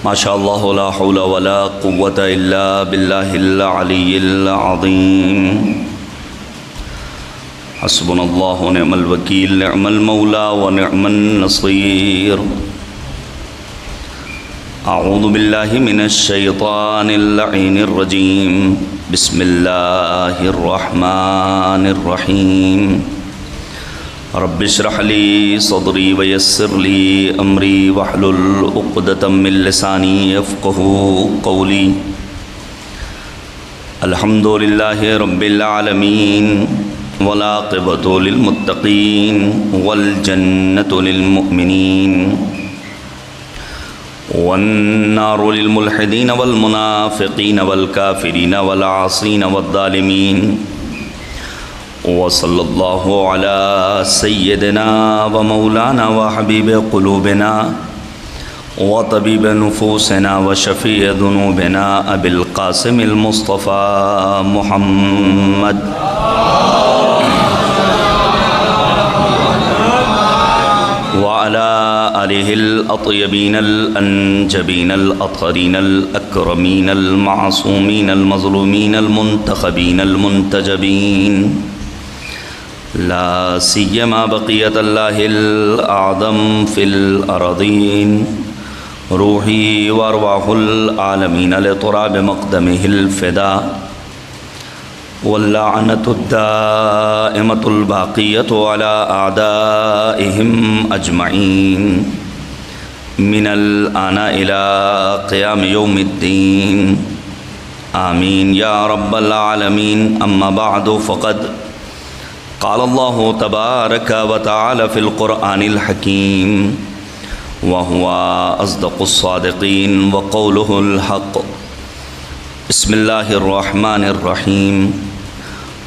ما شاء الله لا حول ولا قوة إلا بالله العلي العظيم حسبنا الله ونعم الوكيل نعم المولى ونعم النصير أعوذ بالله من الشيطان اللعين الرجيم بسم الله الرحمن الرحيم رب اشرح لي صدري ويسر لي أمري واحلل عقدة من لساني يفقهوا قولي الحمد لله رب العالمين والعاقبة للمتقين والجنة للمؤمنين والنار للملحدين والمنافقين والكافرين والعاصين والظالمين وصلى الله على سيدنا ومولانا وحبيب قلوبنا وطبيب نفوسنا وشفيع ذنوبنا أبي القاسم المصطفى محمد وعلى آله الأطيبين الأنجبين الأطهرين الأكرمين المعصومين المظلومين المنتخبين المنتجبين لا سيما بقية الله الأعظم في الأرضين روحي وأرواح العالمين لتراب مقدمه الفداء واللعنة الدائمة الباقية على أعدائهم أجمعين من الآن إلى قيام يوم الدين آمين يا رب العالمين. أما بعد فقد قال الله تبارك وتعالى في القرآن الحكيم وهو أصدق الصادقين وقوله الحق. بسم الله الرحمن الرحيم.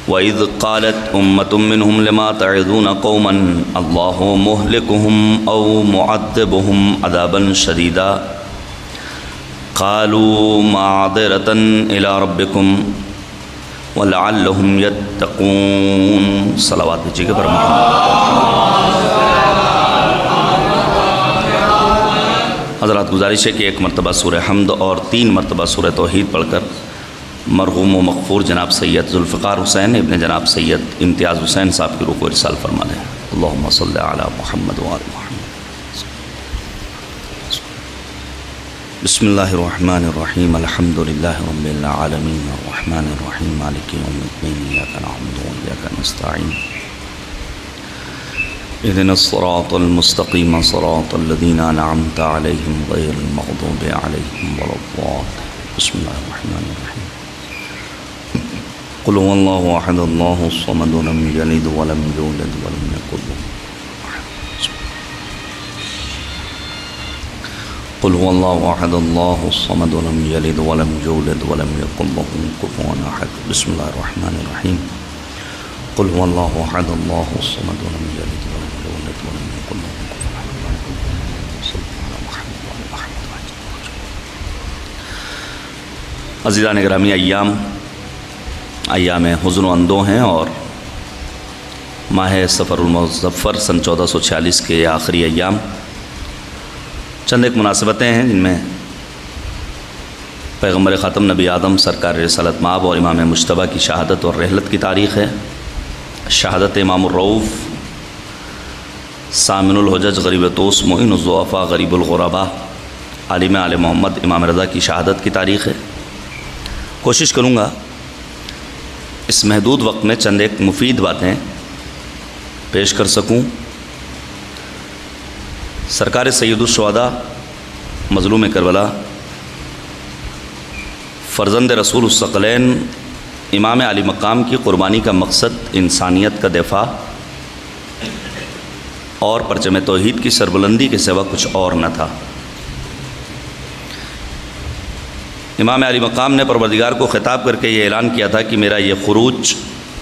وإذ قالت أمة منهم لما تعظون قوما الله مهلكهم أو معذبهم عذابا شديدا قالوا معذرة إلى ربكم ولعلهم يتقون. صلوات بھیجیے گا پر حضرات گزارش ہے کہ ایک مرتبہ سورہ حمد اور 3 مرتبہ سورہ توحید پڑھ کر مرحوم و مغفور جناب سید ذوالفقار حسین ابن جناب سید امتیاز حسین صاحب کی روح کو ارسال فرما دیں. اللہم صلی علی محمد و آل محمد. بسم اللہ الرحمن الرحیم. الحمد للہ رب العالمین الرحمن الرحیم مالک یوم الدین ایاک نعبد و ایاک نستعین اهدنا الصراط المستقیم صراط الذین انعمت علیہم غیر المغضوب علیہم ولا الضالین. بسم اللہ الرحمن الرحیم. قل هو الله احد الله الصمد لم يلد ولم يولد ولم يكن له قل هو الله احد الله الصمد لم يلد ولم يولد ولم يكن له كفوا احد. بسم الله الرحمن الرحيم. قل هو الله احد الله الصمد لم يلد ولم يولد ولم يكن له كفوا احد. عزیزان گرامی، ایام حزن و اندو ہیں اور ماہ صفر المظفر سن 1446 کے آخری ایام. چند ایک مناسبتیں ہیں جن میں پیغمبر خاتم نبی آدم سرکار رسالت مآب اور امام مجتبیٰ کی شہادت اور رحلت کی تاریخ ہے. شہادت امام الرؤوف سامن الحجج غریب توس معین الضعفاء غریب الغرباء عالم آل محمد امام رضا کی شہادت کی تاریخ ہے. کوشش کروں گا اس محدود وقت میں چند ایک مفید باتیں پیش کر سکوں. سرکار سید الشہداء مظلوم کربلا فرزند رسول الثقلین امام علی مقام کی قربانی کا مقصد انسانیت کا دفاع اور پرچم توحید کی سربلندی کے سوا کچھ اور نہ تھا. امام علی مقام نے پروردگار کو خطاب کر کے یہ اعلان کیا تھا کہ میرا یہ خروج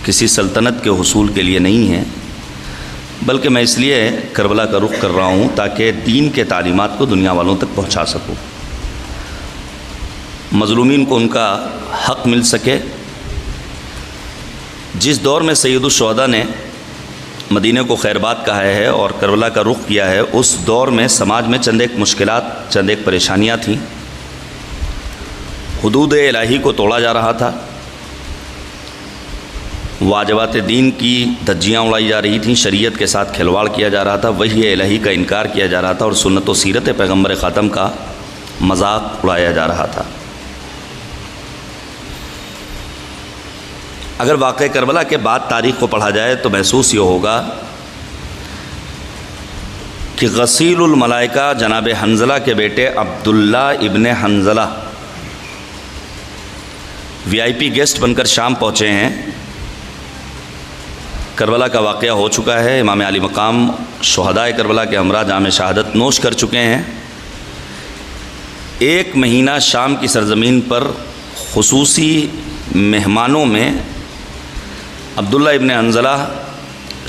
کسی سلطنت کے حصول کے لیے نہیں ہے، بلکہ میں اس لیے کربلا کا رخ کر رہا ہوں تاکہ دین کے تعلیمات کو دنیا والوں تک پہنچا سکوں، مظلومین کو ان کا حق مل سکے. جس دور میں سید الشہداء نے مدینہ کو خیر باد کہا ہے اور کربلا کا رخ کیا ہے، اس دور میں سماج میں چند ایک مشکلات، چند ایک پریشانیاں تھیں. حدود الہی کو توڑا جا رہا تھا، واجبات دین کی دھجیاں اڑائی جا رہی تھیں، شریعت کے ساتھ کھلواڑ کیا جا رہا تھا، وحی الہی کا انکار کیا جا رہا تھا، اور سنت و سیرت پیغمبر خاتم کا مذاق اڑایا جا رہا تھا۔ اگر واقعہ کربلا کے بعد تاریخ کو پڑھا جائے تو محسوس یہ ہوگا کہ غسیل الملائکہ جناب حنظلہ کے بیٹے عبداللہ ابن حنظلہ VIP گیسٹ بن کر شام پہنچے ہیں۔ کربلا کا واقعہ ہو چکا ہے، امام علی مقام شہدائے کربلا کے ہمراہ جام شہادت نوش کر چکے ہیں۔ 1 مہینہ شام کی سرزمین پر خصوصی مہمانوں میں عبداللہ ابن حنظلہ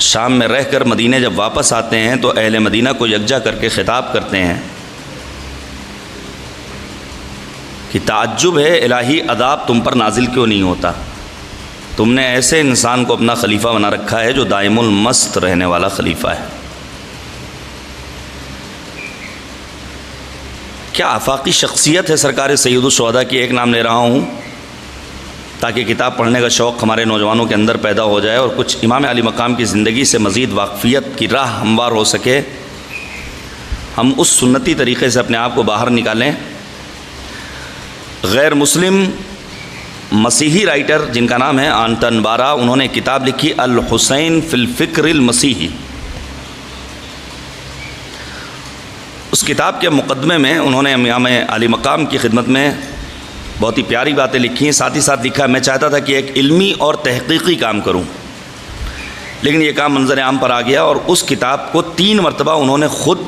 شام میں رہ کر مدینہ جب واپس آتے ہیں تو اہل مدینہ کو یکجا کر کے خطاب کرتے ہیں کہ تعجب ہے، الہی عذاب تم پر نازل کیوں نہیں ہوتا؟ تم نے ایسے انسان کو اپنا خلیفہ بنا رکھا ہے جو دائم المست رہنے والا خلیفہ ہے۔ کیا آفاقی شخصیت ہے سرکار سید الشہداء کی، ایک نام لے رہا ہوں تاکہ کتاب پڑھنے کا شوق ہمارے نوجوانوں کے اندر پیدا ہو جائے اور کچھ امام علی مقام کی زندگی سے مزید واقفیت کی راہ ہموار ہو سکے، ہم اس سنتی طریقے سے اپنے آپ کو باہر نکالیں۔ غیر مسلم مسیحی رائٹر جن کا نام ہے آنٹن بارا، انہوں نے کتاب لکھی الحسین فی الفکر المسیحی۔ اس کتاب کے مقدمے میں انہوں نے امام علی مقام کی خدمت میں بہت ہی پیاری باتیں لکھی ہیں، ساتھ ہی ساتھ لکھا میں چاہتا تھا کہ ایک علمی اور تحقیقی کام کروں، لیکن یہ کام منظر عام پر آ گیا، اور اس کتاب کو 3 مرتبہ انہوں نے خود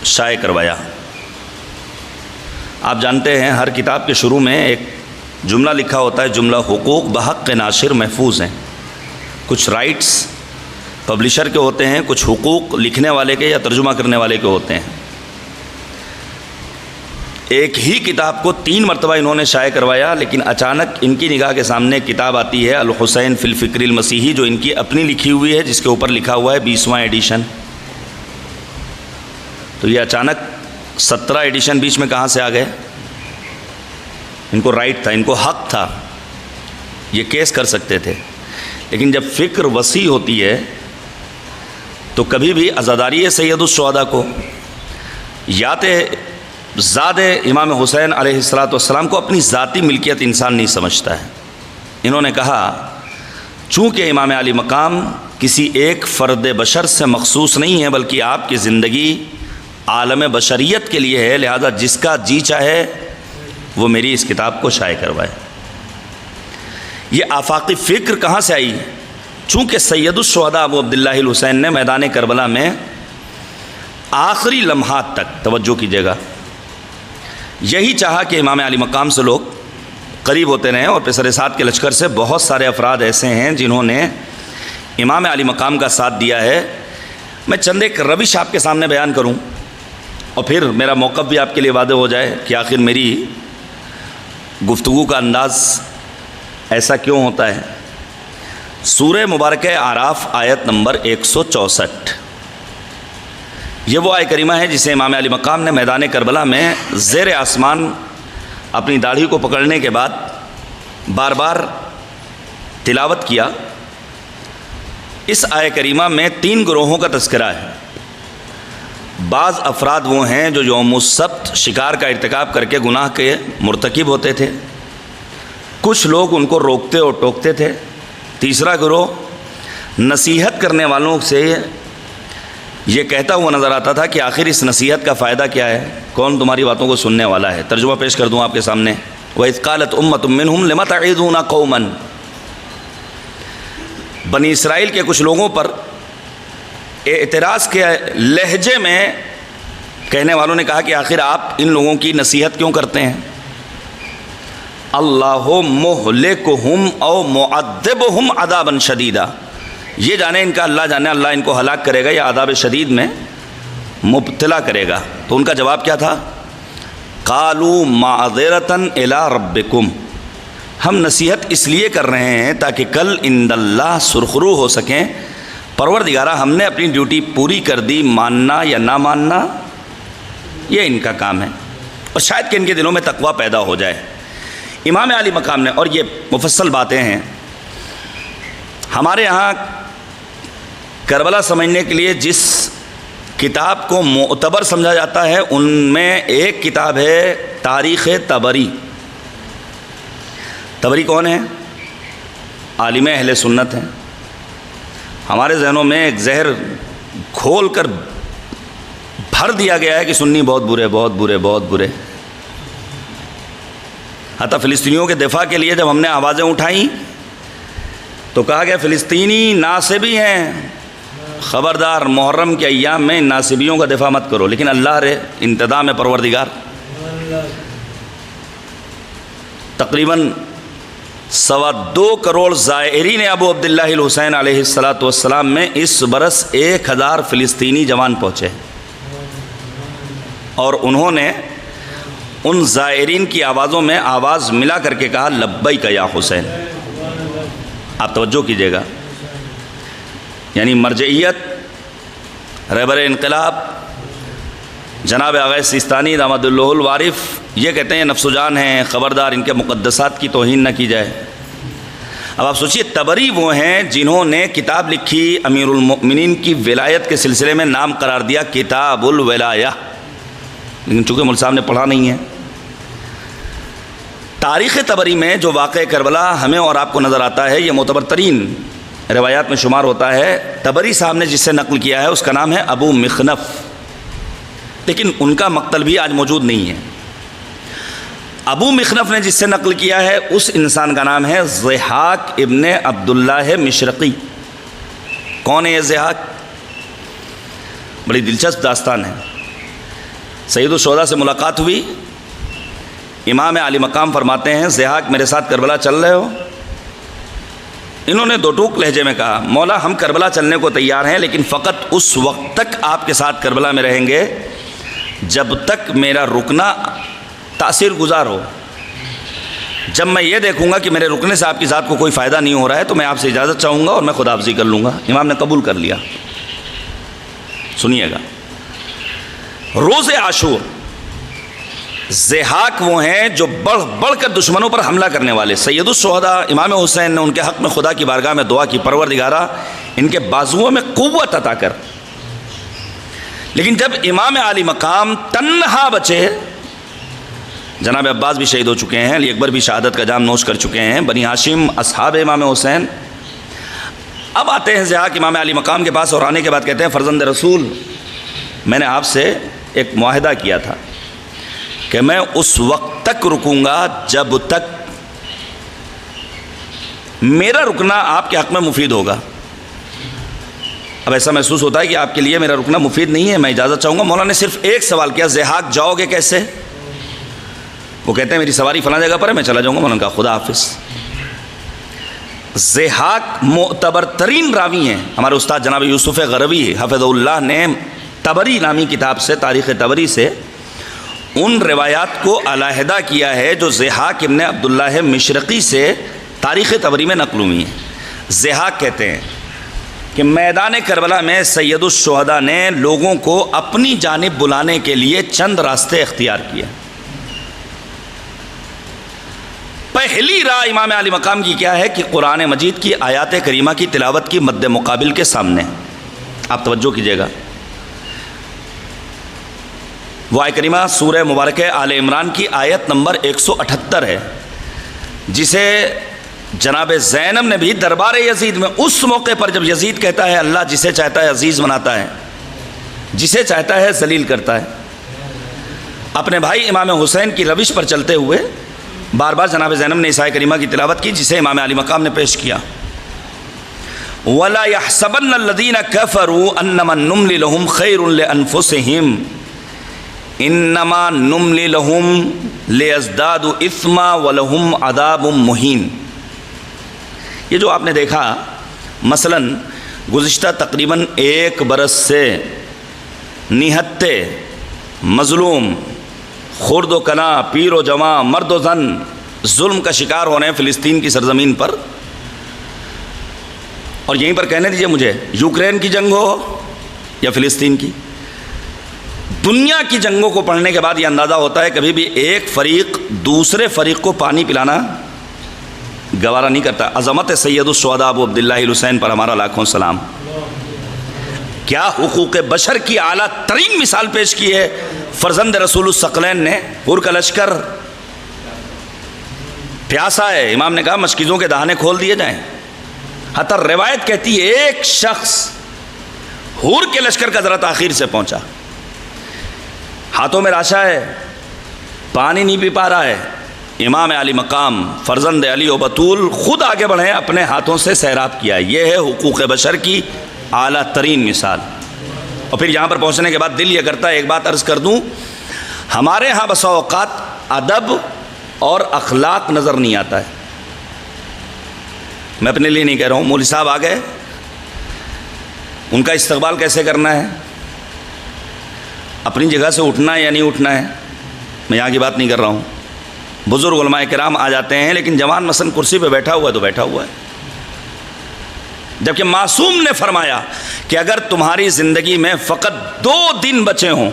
شائع کروایا۔ آپ جانتے ہیں ہر کتاب کے شروع میں ایک جملہ لکھا ہوتا ہے، جملہ حقوق بحق ناشر محفوظ ہیں۔ کچھ رائٹس پبلشر کے ہوتے ہیں، کچھ حقوق لکھنے والے کے یا ترجمہ کرنے والے کے ہوتے ہیں۔ ایک ہی کتاب کو 3 مرتبہ انہوں نے شائع کروایا، لیکن اچانک ان کی نگاہ کے سامنے کتاب آتی ہے الحسین فی الفکر المسیحی، جو ان کی اپنی لکھی ہوئی ہے، جس کے اوپر لکھا ہوا ہے 20واں ایڈیشن۔ تو یہ اچانک 17 ایڈیشن بیچ میں کہاں سے آ گئے؟ ان کو رائٹ تھا، ان کو حق تھا، یہ کیس کر سکتے تھے، لیکن جب فکر وسیع ہوتی ہے تو کبھی بھی عزاداری سید الشہداء کو یا ذات امام حسین علیہ السلام کو اپنی ذاتی ملکیت انسان نہیں سمجھتا ہے۔ انہوں نے کہا چونکہ امام علی مقام کسی ایک فرد بشر سے مخصوص نہیں ہے، بلکہ آپ کی زندگی عالم بشریت کے لیے ہے، لہذا جس کا جی چاہے وہ میری اس کتاب کو شائع کروائے۔ یہ آفاقی فکر کہاں سے آئی؟ چونکہ سید الشہداء ابو عبداللہ الحسین نے میدان کربلا میں آخری لمحات تک، توجہ کیجیے گا، یہی چاہا کہ امام علی مقام سے لوگ قریب ہوتے رہیں، اور پسر سعد کے لشکر سے بہت سارے افراد ایسے ہیں جنہوں نے امام علی مقام کا ساتھ دیا ہے۔ میں چند ایک روش آپ کے سامنے بیان کروں اور پھر میرا موقف بھی آپ کے لیے واضح ہو جائے کہ آخر میری گفتگو کا انداز ایسا کیوں ہوتا ہے۔ سورہ مبارکہ اعراف آیت نمبر 164، یہ وہ آیت کریمہ ہے جسے امام علی مقام نے میدان کربلا میں زیر آسمان اپنی داڑھی کو پکڑنے کے بعد بار بار تلاوت کیا۔ اس آیت کریمہ میں 3 گروہوں کا تذکرہ ہے۔ بعض افراد وہ ہیں جو یوم السبت شکار کا ارتکاب کر کے گناہ کے مرتکب ہوتے تھے، کچھ لوگ ان کو روکتے اور ٹوکتے تھے۔ تیسرا گروہ نصیحت کرنے والوں سے یہ کہتا ہوا نظر آتا تھا کہ آخر اس نصیحت کا فائدہ کیا ہے، کون تمہاری باتوں کو سننے والا ہے۔ ترجمہ پیش کر دوں آپ کے سامنے، وَإِذْ قَالَتْ أُمَّةٌ مِّنْهُمْ لِمَ تَعِظُونَ قَوْمًا۔ بنی اسرائیل کے کچھ لوگوں پر اعتراض کے لہجے میں کہنے والوں نے کہا کہ آخر آپ ان لوگوں کی نصیحت کیوں کرتے ہیں؟ اللہ مہلکہم او معذبہم عذابا شدیدا، یہ جانے ان کا اللہ جانے اللہ ان کو ہلاک کرے گا یا عذاب شدید میں مبتلا کرے گا۔ تو ان کا جواب کیا تھا؟ قالوا معذرۃ الی ربکم، ہم نصیحت اس لیے کر رہے ہیں تاکہ کل عند اللہ سرخرو ہو سکیں، پروردگارہ ہم نے اپنی ڈیوٹی پوری کر دی، ماننا یا نہ ماننا یہ ان کا کام ہے، اور شاید کہ ان کے دلوں میں تقویٰ پیدا ہو جائے۔ امام علی مقام نے، اور یہ مفصل باتیں ہیں، ہمارے ہاں کربلا سمجھنے کے لیے جس کتاب کو معتبر سمجھا جاتا ہے ان میں ایک کتاب ہے تاریخ طبری۔ طبری کون ہے؟ عالم اہل سنت ہیں۔ ہمارے ذہنوں میں ایک زہر کھول کر بھر دیا گیا ہے کہ سنی بہت برے، بہت برے، بہت برے۔ حتیٰ فلسطینیوں کے دفاع کے لیے جب ہم نے آوازیں اٹھائیں تو کہا گیا فلسطینی ناصبی ہیں، خبردار محرم کے ایام میں ان ناصبیوں کا دفاع مت کرو۔ لیکن اللہ رے انتظام پروردگار، تقریباً 2.25 کروڑ زائرین ابو عبداللہ الحسین علیہ السلام میں اس برس 1000 فلسطینی جوان پہنچے، اور انہوں نے ان زائرین کی آوازوں میں آواز ملا کر کے کہا لبیک یا حسین۔ آپ توجہ کیجئے گا، یعنی مرجعیت، رہبر انقلاب جناب آغا سیستانی دامد اللہ الوارف یہ کہتے ہیں نفس و جان ہیں، خبردار ان کے مقدسات کی توہین نہ کی جائے۔ اب آپ سوچئے طبری وہ ہیں جنہوں نے کتاب لکھی، امیر المؤمنین کی ولایت کے سلسلے میں نام قرار دیا کتاب الولایہ، لیکن چونکہ مول صاحب نے پڑھا نہیں ہے۔ تاریخ طبری میں جو واقعہ کربلا ہمیں اور آپ کو نظر آتا ہے یہ معتبر ترین روایات میں شمار ہوتا ہے۔ طبری صاحب نے جس سے نقل کیا ہے اس کا نام ہے ابو مخنف، لیکن ان کا مقتل بھی آج موجود نہیں ہے۔ ابو مخنف نے جس سے نقل کیا ہے اس انسان کا نام ہے ضحاک ابن عبداللہ مشرقی۔ کون ہے یہ ضحاک؟ بڑی دلچسپ داستان ہے۔ سید الشہداء سے ملاقات ہوئی، امام علی مقام فرماتے ہیں ضحاک میرے ساتھ کربلا چل رہے ہو؟ انہوں نے دو ٹوک لہجے میں کہا مولا ہم کربلا چلنے کو تیار ہیں، لیکن فقط اس وقت تک آپ کے ساتھ کربلا میں رہیں گے جب تک میرا رکنا تاثیر گزار ہو۔ جب میں یہ دیکھوں گا کہ میرے رکنے سے آپ کی ذات کو کوئی فائدہ نہیں ہو رہا ہے تو میں آپ سے اجازت چاہوں گا اور میں خداحافظی کر لوں گا۔ امام نے قبول کر لیا۔ سنیے گا، روز عاشور ضحاک وہ ہیں جو بڑھ بڑھ کر دشمنوں پر حملہ کرنے والے۔ سید الشہداء امام حسین نے ان کے حق میں خدا کی بارگاہ میں دعا کی پروردگارہ ان کے بازوؤں میں قوت عطا کر۔ لیکن جب امام علی مقام تنہا بچے، جناب عباس بھی شہید ہو چکے ہیں، علی اکبر بھی شہادت کا جام نوش کر چکے ہیں، بنی ہاشم اصحاب امام حسین، اب آتے ہیں ضحاک امام علی مقام کے پاس اور آنے کے بعد کہتے ہیں فرزند رسول میں نے آپ سے ایک معاہدہ کیا تھا کہ میں اس وقت تک رکوں گا جب تک میرا رکنا آپ کے حق میں مفید ہوگا۔ اب ایسا محسوس ہوتا ہے کہ آپ کے لیے میرا رکنا مفید نہیں ہے، میں اجازت چاہوں گا۔ مولا نے صرف ایک سوال کیا ضحاک جاؤ گے کیسے؟ وہ کہتے ہیں میری سواری فلاں جگہ پر ہے، میں چلا جاؤں گا۔ مولا نے کہا خدا حافظ۔ ضحاک معتبر ترین راوی ہیں۔ ہمارے استاد جناب یوسف غروی حفظہ اللہ نے طبری نامی کتاب سے، تاریخ طبری سے ان روایات کو علیحدہ کیا ہے جو ضحاک ابن عبداللہ مشرقی سے تاریخ طبری میں نقل ہوئی ہیں۔ ضحاک کہتے ہیں کہ میدان کربلا میں سید الشہداء نے لوگوں کو اپنی جانب بلانے کے لیے چند راستے اختیار کیے۔ پہلی راہ امام علی مقام کی کیا ہے کہ قرآن مجید کی آیات کریمہ کی تلاوت کی مد مقابل کے سامنے، آپ توجہ کیجئے گا، وہ آیت کریمہ سورہ مبارکہ آل عمران کی آیت نمبر 178 ہے، جسے جناب زینب نے بھی دربار یزید میں اس موقع پر جب یزید کہتا ہے اللہ جسے چاہتا ہے عزیز بناتا ہے، جسے چاہتا ہے ذلیل کرتا ہے، اپنے بھائی امام حسین کی روش پر چلتے ہوئے بار بار جناب زینب نے اس آیت کریمہ کی تلاوت کی جسے امام علی مقام نے پیش کیا۔ وَلَا يَحْسَبَنَّ الَّذِينَ كَفَرُوا أَنَّمَا نُمْلِي لَهُمْ خَيْرٌ لِأَنفُسِهِمْ انما نملی لہم لیزدادوا اثما ولہم عذاب مہین۔ یہ جو آپ نے دیکھا مثلا گزشتہ تقریباً 1 برس سے نہتے مظلوم خرد و کنا پیر و جواں مرد و زن ظلم کا شکار ہو رہے ہیں فلسطین کی سرزمین پر، اور یہیں پر کہنے دیجئے مجھے یوکرین کی جنگ ہو یا فلسطین کی، دنیا کی جنگوں کو پڑھنے کے بعد یہ اندازہ ہوتا ہے کبھی بھی ایک فریق دوسرے فریق کو پانی پلانا گوارا نہیں کرتا. عظمت سید الشہداء ابو عبداللہ الحسین پر ہمارا لاکھوں سلام. کیا حقوق بشر کی اعلیٰ ترین مثال پیش کی ہے فرزند رسول الثقلین نے. حور کا لشکر پیاسا ہے, امام نے کہا مشکیزوں کے دہانے کھول دیے جائیں. حتی روایت کہتی ہے ایک شخص حور کے لشکر کا ذرا تاخیر سے پہنچا, ہاتھوں میں راشا ہے, پانی نہیں پی پا رہا ہے. امام علی مقام فرزند علی و بطول خود آگے بڑھے, اپنے ہاتھوں سے سیراب کیا. یہ ہے حقوق بشر کی اعلیٰ ترین مثال. اور پھر یہاں پر پہنچنے کے بعد دل یہ کرتا ہے ایک بات عرض کر دوں, ہمارے ہاں بسا اوقات ادب اور اخلاق نظر نہیں آتا ہے. میں اپنے لیے نہیں کہہ رہا ہوں, مولوی صاحب آ گئے, ان کا استقبال کیسے کرنا ہے, اپنی جگہ سے اٹھنا ہے یا نہیں اٹھنا ہے, میں یہاں کی بات نہیں کر رہا ہوں. بزرگ علماء کرام آ جاتے ہیں, لیکن جوان مثلا کرسی پہ بیٹھا ہوا ہے تو بیٹھا ہوا ہے. جبکہ معصوم نے فرمایا کہ اگر تمہاری زندگی میں فقط 2 دن بچے ہوں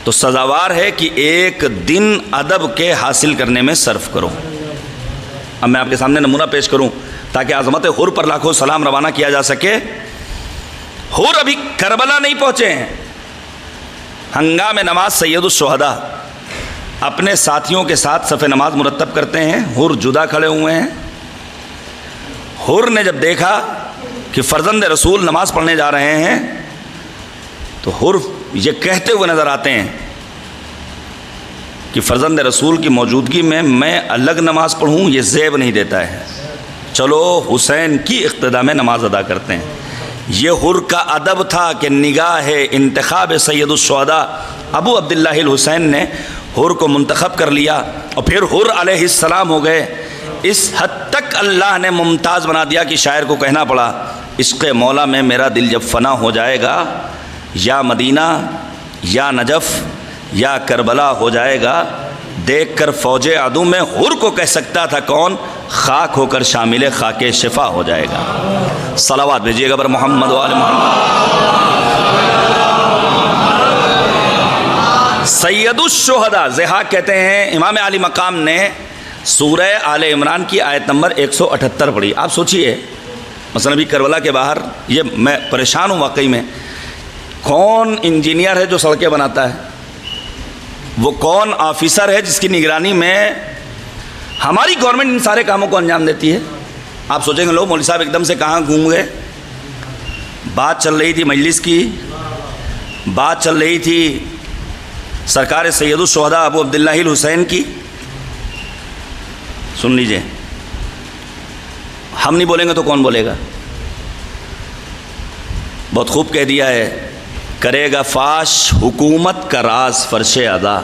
تو سزاوار ہے کہ 1 دن ادب کے حاصل کرنے میں صرف کرو. اب میں آپ کے سامنے نمونہ پیش کروں تاکہ عظمت حور پر لاکھوں سلام روانہ کیا جا سکے. حور ابھی کربلا نہیں پہنچے ہیں, ہنگام نماز سید الشہداء اپنے ساتھیوں کے ساتھ صف نماز مرتب کرتے ہیں. حور جدا کھڑے ہوئے ہیں. حور نے جب دیکھا کہ فرزند رسول نماز پڑھنے جا رہے ہیں تو حور یہ کہتے ہوئے نظر آتے ہیں کہ فرزند رسول کی موجودگی میں الگ نماز پڑھوں یہ زیب نہیں دیتا ہے, چلو حسین کی اقتداء میں نماز ادا کرتے ہیں. یہ حور کا ادب تھا کہ نگاہ انتخاب سید الشہداء ابو عبداللہ الحسین نے حور کو منتخب کر لیا, اور پھر حور علیہ السلام ہو گئے. اس حد تک اللہ نے ممتاز بنا دیا کہ شاعر کو کہنا پڑا, عشق مولا میں میرا دل جب فنا ہو جائے گا, یا مدینہ یا نجف یا کربلا ہو جائے گا, دیکھ کر فوج عدو میں حور کو کہہ سکتا تھا کون, خاک ہو کر شامل خاک شفا ہو جائے گا. صلوات بھیجیے گا پر محمد و آل محمد. سید الشہداء ضحاک کہتے ہیں امام علی مقام نے سورہ آل عمران کی آیت نمبر 178 پڑھی. آپ سوچئے مثلا ابھی کربلا کے باہر, یہ میں پریشان ہوں واقعی میں, کون انجینئر ہے جو سڑکیں بناتا ہے, وہ کون آفیسر ہے جس کی نگرانی میں ہماری گورنمنٹ ان سارے کاموں کو انجام دیتی ہے. آپ سوچیں گے لوگ مولوی صاحب ایک دم سے کہاں گھوم گئے, بات چل رہی تھی مجلس کی, بات چل رہی تھی سرکار سید الشہداء ابو عبداللہ الحسین کی. سن لیجئے, ہم نہیں بولیں گے تو کون بولے گا. بہت خوب کہہ دیا ہے, کرے گا فاش حکومت کا راز فرش ادا,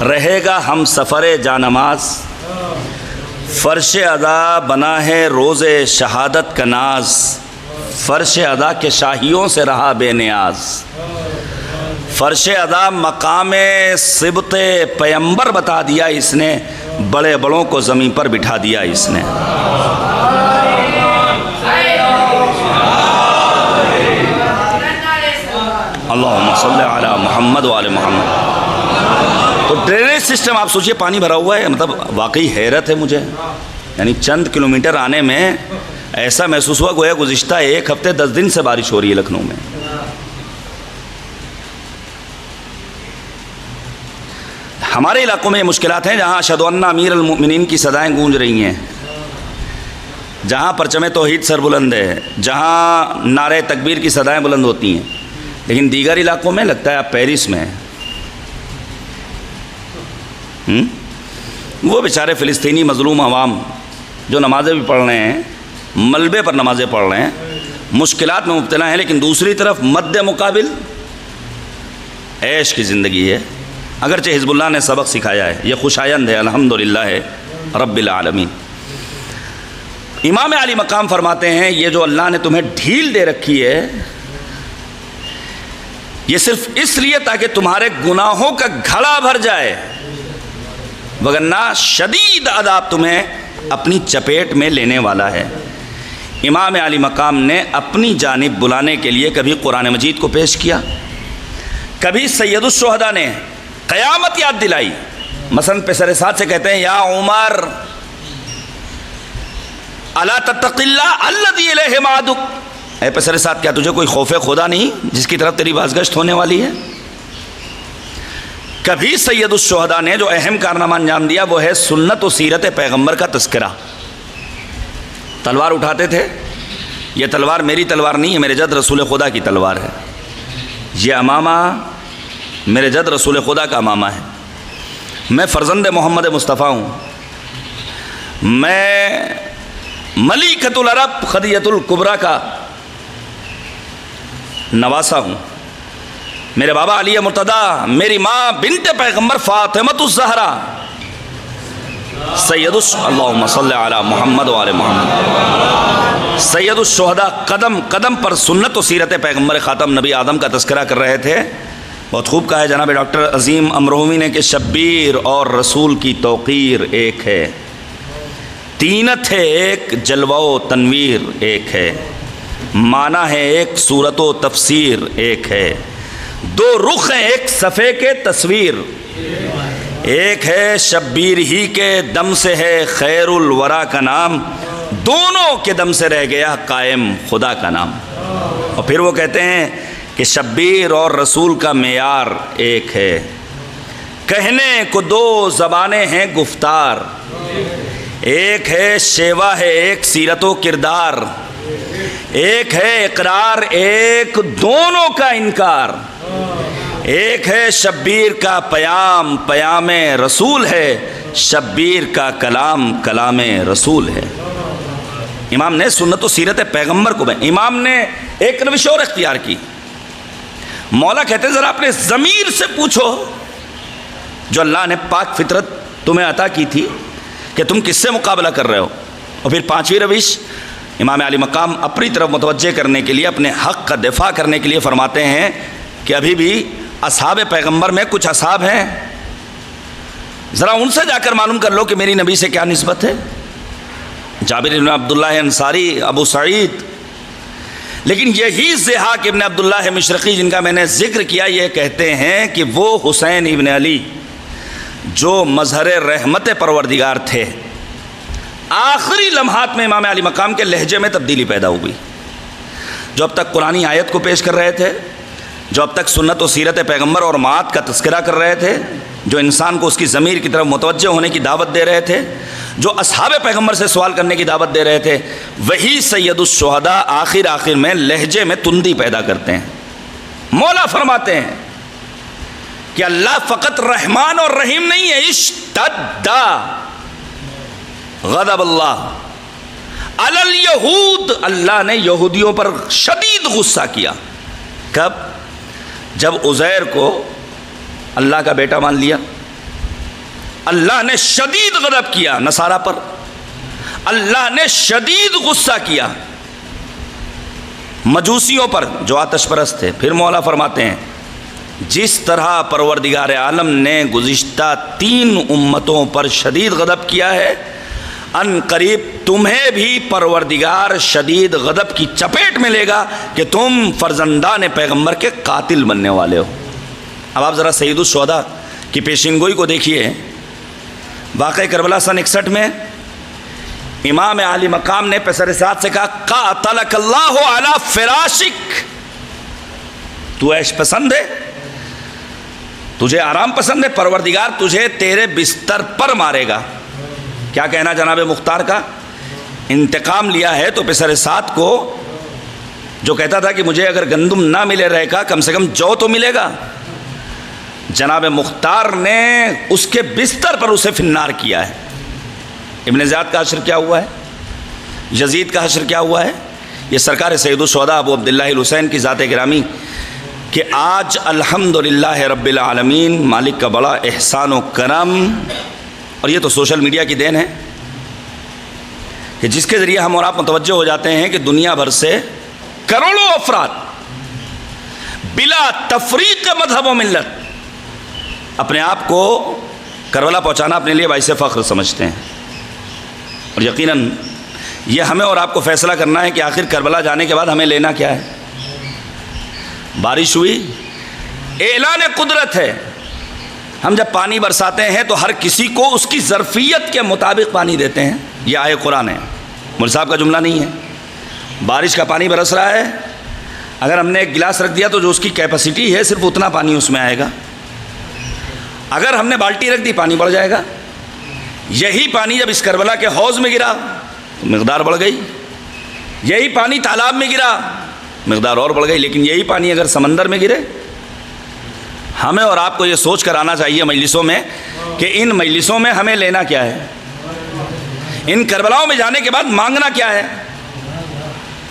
رہے گا ہم سفر جانماز, فرش ادا بنا ہے روز شہادت کا ناز, فرش ادا کے شاہیوں سے رہا بے نیاز. فرش ادا مقام صبت پیمبر بتا دیا اس نے, بڑے بڑوں کو زمین پر بٹھا دیا اس نے. اللہم صلی علی محمد و آل محمد. تو ڈرینیج سسٹم آپ سوچئے پانی بھرا ہوا ہے, مطلب واقعی حیرت ہے مجھے. یعنی چند کلومیٹر آنے میں ایسا محسوس ہوا گویا گزشتہ 1 ہفتے 10 دن سے بارش ہو رہی ہے لکھنؤ میں. ہمارے علاقوں میں یہ مشکلات ہیں جہاں اشہدو ان امیر المؤمنین کی صدائیں گونج رہی ہیں, جہاں پرچم توحید سر بلند ہے, جہاں نعرہ تکبیر کی صدائیں بلند ہوتی ہیں, لیکن دیگر علاقوں میں لگتا ہے آپ پیرس میں ہیں. وہ بیچارے فلسطینی مظلوم عوام جو نمازیں بھی پڑھ رہے ہیں, ملبے پر نمازیں پڑھ رہے ہیں, مشکلات میں مبتلا ہیں, لیکن دوسری طرف مد مقابل عیش کی زندگی ہے. اگرچہ حزب اللہ نے سبق سکھایا ہے, یہ خوشایند ہے الحمدللہ رب العالمین. امام علی مقام فرماتے ہیں یہ جو اللہ نے تمہیں ڈھیل دے رکھی ہے یہ صرف اس لیے تاکہ تمہارے گناہوں کا گھڑا بھر جائے, وگرنہ شدید عذاب تمہیں اپنی چپیٹ میں لینے والا ہے. امام علی مقام نے اپنی جانب بلانے کے لیے کبھی قرآن مجید کو پیش کیا, کبھی سید الشہداء نے قیامت یاد دلائی. مثلا پسر سعد سے کہتے ہیں یا عمر الا تتق اللہ الذی الیہ معادک، اے پسر سعد کیا تجھے کوئی خوف خدا نہیں جس کی طرف تیری بازگشت ہونے والی ہے؟ کبھی سید الشہداء نے جو اہم کارنامہ انجام دیا وہ ہے سنت و سیرت پیغمبر کا تذکرہ. تلوار اٹھاتے تھے، یہ تلوار میری تلوار نہیں ہے، میرے جد رسول خدا کی تلوار ہے. یہ امامہ میرے جد رسول خدا کا امامہ ہے. میں فرزند محمد مصطفیٰ ہوں. میں ملکۃ العرب خدیجۃ الکبریٰ کا نواسہ ہوں. میرے بابا علی مرتضیٰ، میری ماں بنت پیغمبر فاطمۃ الزہرا، سید اللہم صلی علی محمد و آل محمد، سید الشہداء قدم قدم پر سنت و سیرت پیغمبر خاتم نبی آدم کا تذکرہ کر رہے تھے. بہت خوب کہا ہے جناب ڈاکٹر عظیم امرومی نے کہ شبیر اور رسول کی توقیر ایک ہے، تینت ہے ایک، جلوہ و تنویر ایک ہے، معنی ہے ایک، صورت و تفسیر ایک ہے، دو رخ ہیں ایک صفحے کے تصویر ایک ہے، شبیر ہی کے دم سے ہے خیر الورا کا نام، دونوں کے دم سے رہ گیا قائم خدا کا نام. اور پھر وہ کہتے ہیں کہ شبیر اور رسول کا معیار ایک ہے، کہنے کو دو زبانیں ہیں گفتار، ایک ہے شیوا ہے ایک سیرت و کردار، ایک ہے اقرار ایک دونوں کا انکار، ایک ہے شبیر کا پیام پیام رسول ہے، شبیر کا کلام کلام رسول ہے. امام نے سنت و سیرت پیغمبر کو امام نے ایک روش اور اختیار کی. مولا کہتے ہیں ذرا اپنے ضمیر سے پوچھو جو اللہ نے پاک فطرت تمہیں عطا کی تھی کہ تم کس سے مقابلہ کر رہے ہو. اور پھر پانچویں روش امام علی مقام اپنی طرف متوجہ کرنے کے لیے، اپنے حق کا دفاع کرنے کے لیے فرماتے ہیں کہ ابھی بھی اصحاب پیغمبر میں کچھ اصحاب ہیں، ذرا ان سے جا کر معلوم کر لو کہ میری نبی سے کیا نسبت ہے. جابر بن عبداللہ انصاری، ابو سعید. لیکن یہی ضحاک ابن عبداللہ مشرقی جن کا میں نے ذکر کیا، یہ کہتے ہیں کہ وہ حسین ابن علی جو مظہر رحمت پروردگار تھے، آخری لمحات میں امام علی مقام کے لہجے میں تبدیلی پیدا ہوئی. جو اب تک قرآنی آیت کو پیش کر رہے تھے، جو اب تک سنت و سیرت پیغمبر اور معاد کا تذکرہ کر رہے تھے، جو انسان کو اس کی ضمیر کی طرف متوجہ ہونے کی دعوت دے رہے تھے، جو اصحاب پیغمبر سے سوال کرنے کی دعوت دے رہے تھے، وہی سید الشہداء آخر میں لہجے میں تندی پیدا کرتے ہیں. مولا فرماتے ہیں کہ اللہ فقط رحمان اور رحیم نہیں ہے، اشتد غضب اللہ علی الیہود، اللہ نے یہودیوں پر شدید غصہ کیا. کب؟ جب عزیر کو اللہ کا بیٹا مان لیا. اللہ نے شدید غضب کیا نصارہ پر، اللہ نے شدید غصہ کیا مجوسیوں پر جو آتش پرست تھے. پھر مولا فرماتے ہیں جس طرح پروردگار عالم نے گزشتہ 3 امتوں پر شدید غضب کیا ہے، ان قریب تمہیں بھی پروردگار شدید غضب کی چپیٹ میں لے گا کہ تم فرزندان پیغمبر کے قاتل بننے والے ہو. اب آپ ذرا سید الشہداء کی پیشین گوئی کو دیکھیے. واقعہ کربلا سن 61 میں امام علی مقام نے پسر سعد سے کہا قاتلک اللہ علی فراشک، تو عیش پسند ہے، تجھے آرام پسند ہے، پروردگار تجھے تیرے بستر پر مارے گا. کیا کہنا جناب مختار کا؟ انتقام لیا ہے تو پسر سعد کو جو کہتا تھا کہ مجھے اگر گندم نہ ملے رہے گا کم سے کم جو تو ملے گا، جناب مختار نے اس کے بستر پر اسے فنار کیا ہے. ابن زیاد کا حشر کیا ہوا ہے، یزید کا حشر کیا ہوا ہے. یہ سرکار سید الشہداء ابو عبداللہ الحسین کی ذات گرامی کہ آج الحمدللہ رب العالمین، مالک کا بڑا احسان و کرم، اور یہ تو سوشل میڈیا کی دین ہے کہ جس کے ذریعے ہم اور آپ متوجہ ہو جاتے ہیں کہ دنیا بھر سے کروڑوں افراد بلا تفریق مذہب و ملت اپنے آپ کو کربلا پہنچانا اپنے لیے باعث فخر سمجھتے ہیں. اور یقیناً یہ ہمیں اور آپ کو فیصلہ کرنا ہے کہ آخر کربلا جانے کے بعد ہمیں لینا کیا ہے. بارش ہوئی، اعلان قدرت ہے، ہم جب پانی برساتے ہیں تو ہر کسی کو اس کی ظرفیت کے مطابق پانی دیتے ہیں. یہ آئے قرآن ہے, مول صاحب کا جملہ نہیں ہے. بارش کا پانی برس رہا ہے, اگر ہم نے ایک گلاس رکھ دیا تو جو اس کی کیپیسٹی ہے صرف اتنا پانی اس میں آئے گا. اگر ہم نے بالٹی رکھ دی پانی بڑھ جائے گا. یہی پانی جب اس کربلا کے حوض میں گرا تو مقدار بڑھ گئی. یہی پانی تالاب میں گرا مقدار اور بڑھ گئی. لیکن یہی پانی اگر سمندر میں گرے, ہمیں اور آپ کو یہ سوچ کر آنا چاہیے مجلسوں میں کہ ان مجلسوں میں ہمیں لینا کیا ہے, ان کربلاؤں میں جانے کے بعد مانگنا کیا ہے.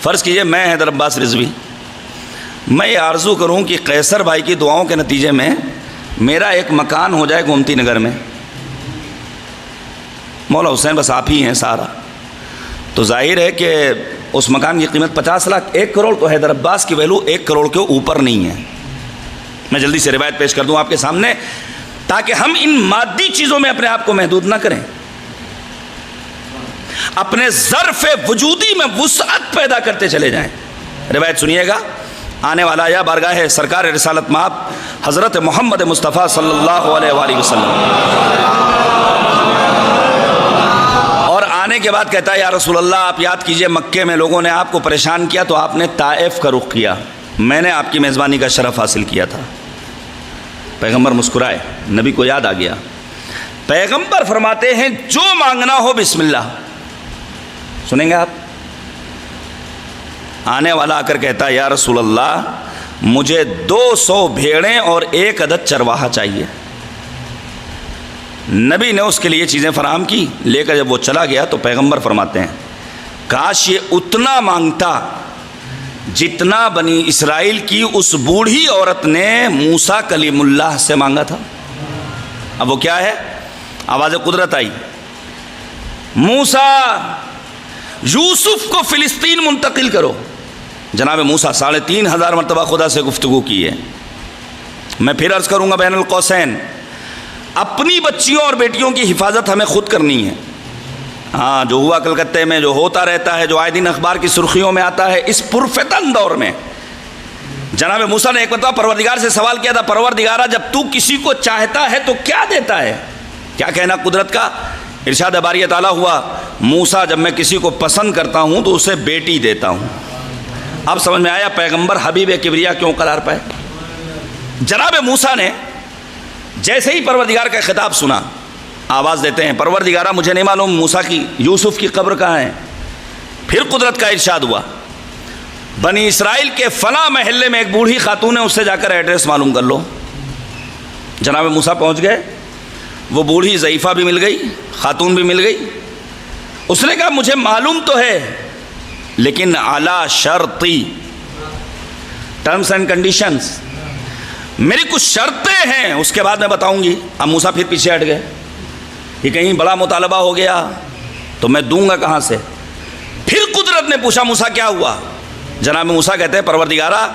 فرض کیجئے میں حیدر عباس رضوی, میں یہ آرزو کروں کہ قیصر بھائی کی دعاؤں کے نتیجے میں میرا ایک مکان ہو جائے گومتی نگر میں. مولا حسین بس آپ ہی ہیں سارا, تو ظاہر ہے کہ اس مکان کی قیمت 50 لاکھ, 1 کروڑ, تو حیدر عباس کی ویلو 1 کروڑ کے اوپر نہیں ہے. میں جلدی سے روایت پیش کر دوں آپ کے سامنے تاکہ ہم ان مادی چیزوں میں اپنے آپ کو محدود نہ کریں, اپنے ظرف وجودی میں وسعت پیدا کرتے چلے جائیں. روایت سنیے گا. آنے والا یا بارگاہ سرکار رسالت مآب حضرت محمد مصطفیٰ صلی اللہ علیہ وآلہ وسلم, اور آنے کے بعد کہتا ہے یا رسول اللہ آپ یاد کیجئے مکے میں لوگوں نے آپ کو پریشان کیا تو آپ نے طائف کا رخ کیا, میں نے آپ کی میزبانی کا شرف حاصل کیا تھا. پیغمبر مسکرائے, نبی کو یاد آ گیا. پیغمبر فرماتے ہیں جو مانگنا ہو بسم اللہ. سنیں گے آپ. آنے والا آ کر کہتا ہے یا رسول اللہ مجھے 200 بھیڑیں اور 1 عدد چرواہا چاہیے. نبی نے اس کے لیے چیزیں فراہم کی. لے کر جب وہ چلا گیا تو پیغمبر فرماتے ہیں کاش یہ اتنا مانگتا جتنا بنی اسرائیل کی اس بوڑھی عورت نے موسیٰ کلیم اللہ سے مانگا تھا. اب وہ کیا ہے؟ آواز قدرت آئی, موسیٰ یوسف کو فلسطین منتقل کرو. جناب موسیٰ 3500 مرتبہ خدا سے گفتگو کی ہے. میں پھر عرض کروں گا بین القوسین, اپنی بچیوں اور بیٹیوں کی حفاظت ہمیں خود کرنی ہے. ہاں جو ہوا کلکتے میں, جو ہوتا رہتا ہے, جو آئے دن اخبار کی سرخیوں میں آتا ہے, اس پرفتن دور میں جناب موسیٰ نے ایک مرتبہ پروردگار سے سوال کیا تھا, پروردگارہ جب تو کسی کو چاہتا ہے تو کیا دیتا ہے؟ کیا کہنا قدرت کا. ارشاد باری تعالیٰ ہوا موسیٰ جب میں کسی کو پسند کرتا ہوں تو اسے بیٹی دیتا ہوں. اب سمجھ میں آیا پیغمبر حبیب کبریا کیوں قرار پائے. جناب موسیٰ نے جیسے ہی پروردگار کا خطاب سنا آواز دیتے ہیں پروردگارہ مجھے نہیں معلوم موسیٰ کی یوسف کی قبر کہاں ہے. پھر قدرت کا ارشاد ہوا بنی اسرائیل کے فلاں محلے میں ایک بوڑھی خاتون ہے, اس سے جا کر ایڈریس معلوم کر لو. جناب موسیٰ پہنچ گئے. وہ بوڑھی ضعیفہ بھی مل گئی, خاتون بھی مل گئی. اس نے کہا مجھے معلوم تو ہے لیکن اعلیٰ شرطی, ٹرمز اینڈ کنڈیشنز, میری کچھ شرطیں ہیں, اس کے بعد میں بتاؤں گی. اب موسیٰ پھر پیچھے ہٹ گئے کہ کہیں بڑا مطالبہ ہو گیا تو میں دوں گا کہاں سے. پھر قدرت نے پوچھا موسیٰ کیا ہوا. جناب موسیٰ کہتے ہیں پروردگارہ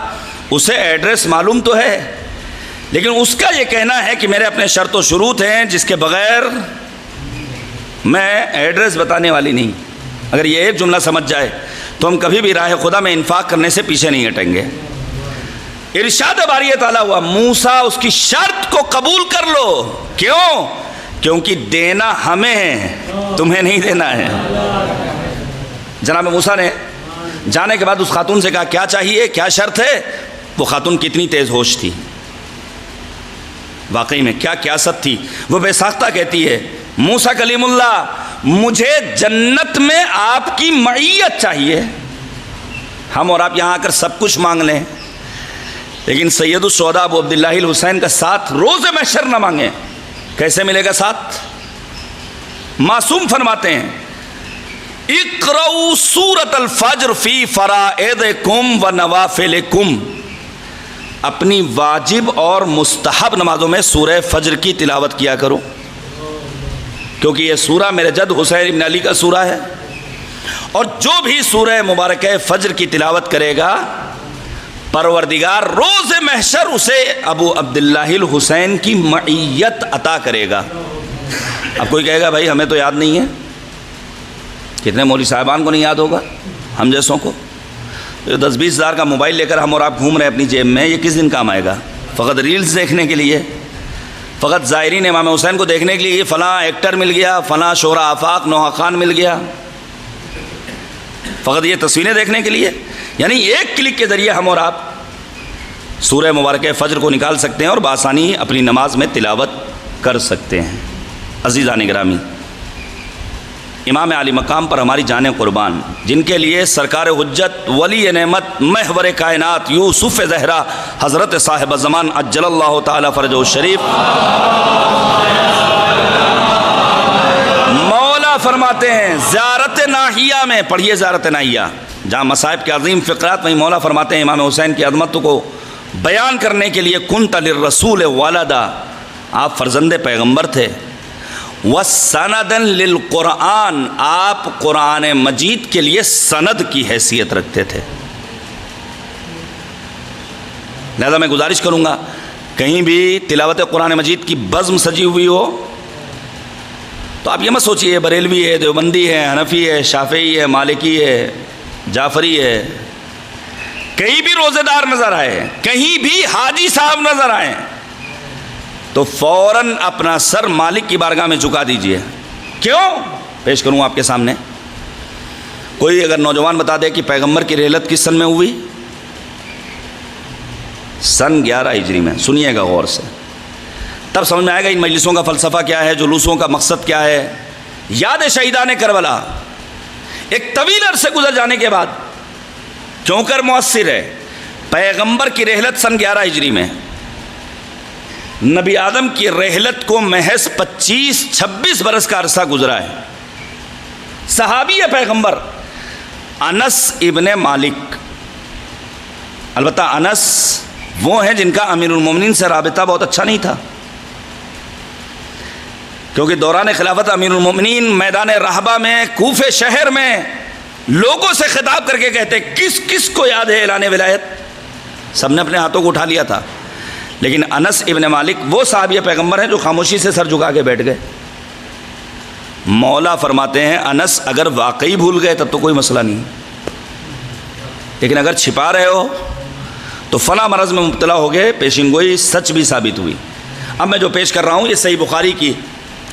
اسے ایڈریس معلوم تو ہے لیکن اس کا یہ کہنا ہے کہ میرے اپنے شرط و شروط ہیں جس کے بغیر میں ایڈریس بتانے والی نہیں. اگر یہ ایک جملہ سمجھ جائے تو ہم کبھی بھی راہ خدا میں انفاق کرنے سے پیچھے نہیں ہٹیں گے. ارشاد باری تعالیٰ ہوا موسیٰ اس کی شرط کو قبول کر لو. کیوں؟ کیونکہ دینا ہمیں ہے, تمہیں نہیں دینا ہے. جناب موسیٰ نے جانے کے بعد اس خاتون سے کہا کیا چاہیے, کیا شرط ہے. وہ خاتون کتنی تیز ہوش تھی, واقعی میں کیا قیاست تھی. وہ بے ساختہ کہتی ہے موسیٰ کلیم اللہ مجھے جنت میں آپ کی معیت چاہیے. ہم اور آپ یہاں آ کر سب کچھ مانگ لیں لیکن سید الشہداء ابو عبداللہ الحسین کا ساتھ روز محشر نہ مانگیں. کیسے ملے گا ساتھ؟ معصوم فرماتے ہیں اقرؤوا سورۃ الفجر فی فرائضکم و نوافلکم, اپنی واجب اور مستحب نمازوں میں سورہ فجر کی تلاوت کیا کرو کیونکہ یہ سورہ میرے جد حسین ابن علی کا سورہ ہے. اور جو بھی سورہ مبارکہ فجر کی تلاوت کرے گا پروردگار روز محشر اسے ابو عبداللہ الحسین کی معیت عطا کرے گا. اب کوئی کہے گا بھائی ہمیں تو یاد نہیں ہے. کتنے مولوی صاحبان کو نہیں یاد ہوگا, ہم جیسوں کو. 10-20 ہزار کا موبائل لے کر ہم اور آپ گھوم رہے ہیں اپنی جیب میں, یہ کس دن کام آئے گا؟ فقط ریلز دیکھنے کے لیے. فقط زائرین امام حسین کو دیکھنے کے لیے فلاں ایکٹر مل گیا، فلاں شہرا آفاق نوحہ خان مل گیا، فقط یہ تصویریں دیکھنے کے لیے؟ یعنی ایک کلک کے ذریعے ہم اور آپ سورہ مبارکہ فجر کو نکال سکتے ہیں اور بآسانی اپنی نماز میں تلاوت کر سکتے ہیں۔ عزیزان گرامی، امام علی مقام پر ہماری جانیں قربان، جن کے لیے سرکار حجت ولی نعمت محور کائنات یوسف زہرا حضرت صاحب زمان عجل اللہ تعالی فرجہ الشریف مولا فرماتے ہیں زیارت ناحیہ میں، پڑھیے زیارت ناحیہ جہاں مصائب کے عظیم فقرات، وہیں مولا فرماتے ہیں امام حسین کی عظمت کو بیان کرنے کے لیے کنت للرسول والدا، آپ فرزند پیغمبر تھے، وَسَنَدًا لِلْقُرْآنِ، آپ قرآن مجید کے لیے سند کی حیثیت رکھتے تھے۔ لہذا میں گزارش کروں گا کہیں بھی تلاوت قرآن مجید کی بزم سجی ہوئی ہو تو آپ یہ مت سوچئے بریلوی ہے، دیوبندی ہے، حنفی ہے، شافعی ہے، مالکی ہے، جعفری ہے، کہیں بھی روزے دار نظر آئے، کہیں بھی حاجی صاحب نظر آئے تو فوراً اپنا سر مالک کی بارگاہ میں جھکا دیجئے۔ کیوں؟ پیش کروں آپ کے سامنے۔ کوئی اگر نوجوان بتا دے کہ پیغمبر کی رحلت کس سن میں ہوئی؟ سن 11 ہجری میں۔ سنیے گا غور سے، تب سمجھ میں آئے گا ان مجلسوں کا فلسفہ کیا ہے، جلوسوں کا مقصد کیا ہے۔ یاد شہیدان کربلا ایک طویل عرصے گزر جانے کے بعد کیوں کر مؤثر ہے؟ پیغمبر کی رحلت سن 11 ہجری میں، نبی آدم کی رحلت کو محض 25-26 برس کا عرصہ گزرا ہے۔ صحابی ہے پیغمبر انس ابن مالک، البتہ انس وہ ہیں جن کا امیر المومنین سے رابطہ بہت اچھا نہیں تھا، کیونکہ دوران خلافت امیر المومنین میدان رحبہ میں کوفے شہر میں لوگوں سے خطاب کر کے کہتے کس کس کو یاد ہے اعلان ولایت؟ سب نے اپنے ہاتھوں کو اٹھا لیا تھا، لیکن انس ابن مالک وہ صحابی پیغمبر ہیں جو خاموشی سے سر جھکا کے بیٹھ گئے۔ مولا فرماتے ہیں انس اگر واقعی بھول گئے تب تو کوئی مسئلہ نہیں، لیکن اگر چھپا رہے ہو تو فلاں مرض میں مبتلا ہو گئے، پیشین گوئی سچ بھی ثابت ہوئی۔ اب میں جو پیش کر رہا ہوں یہ صحیح بخاری کی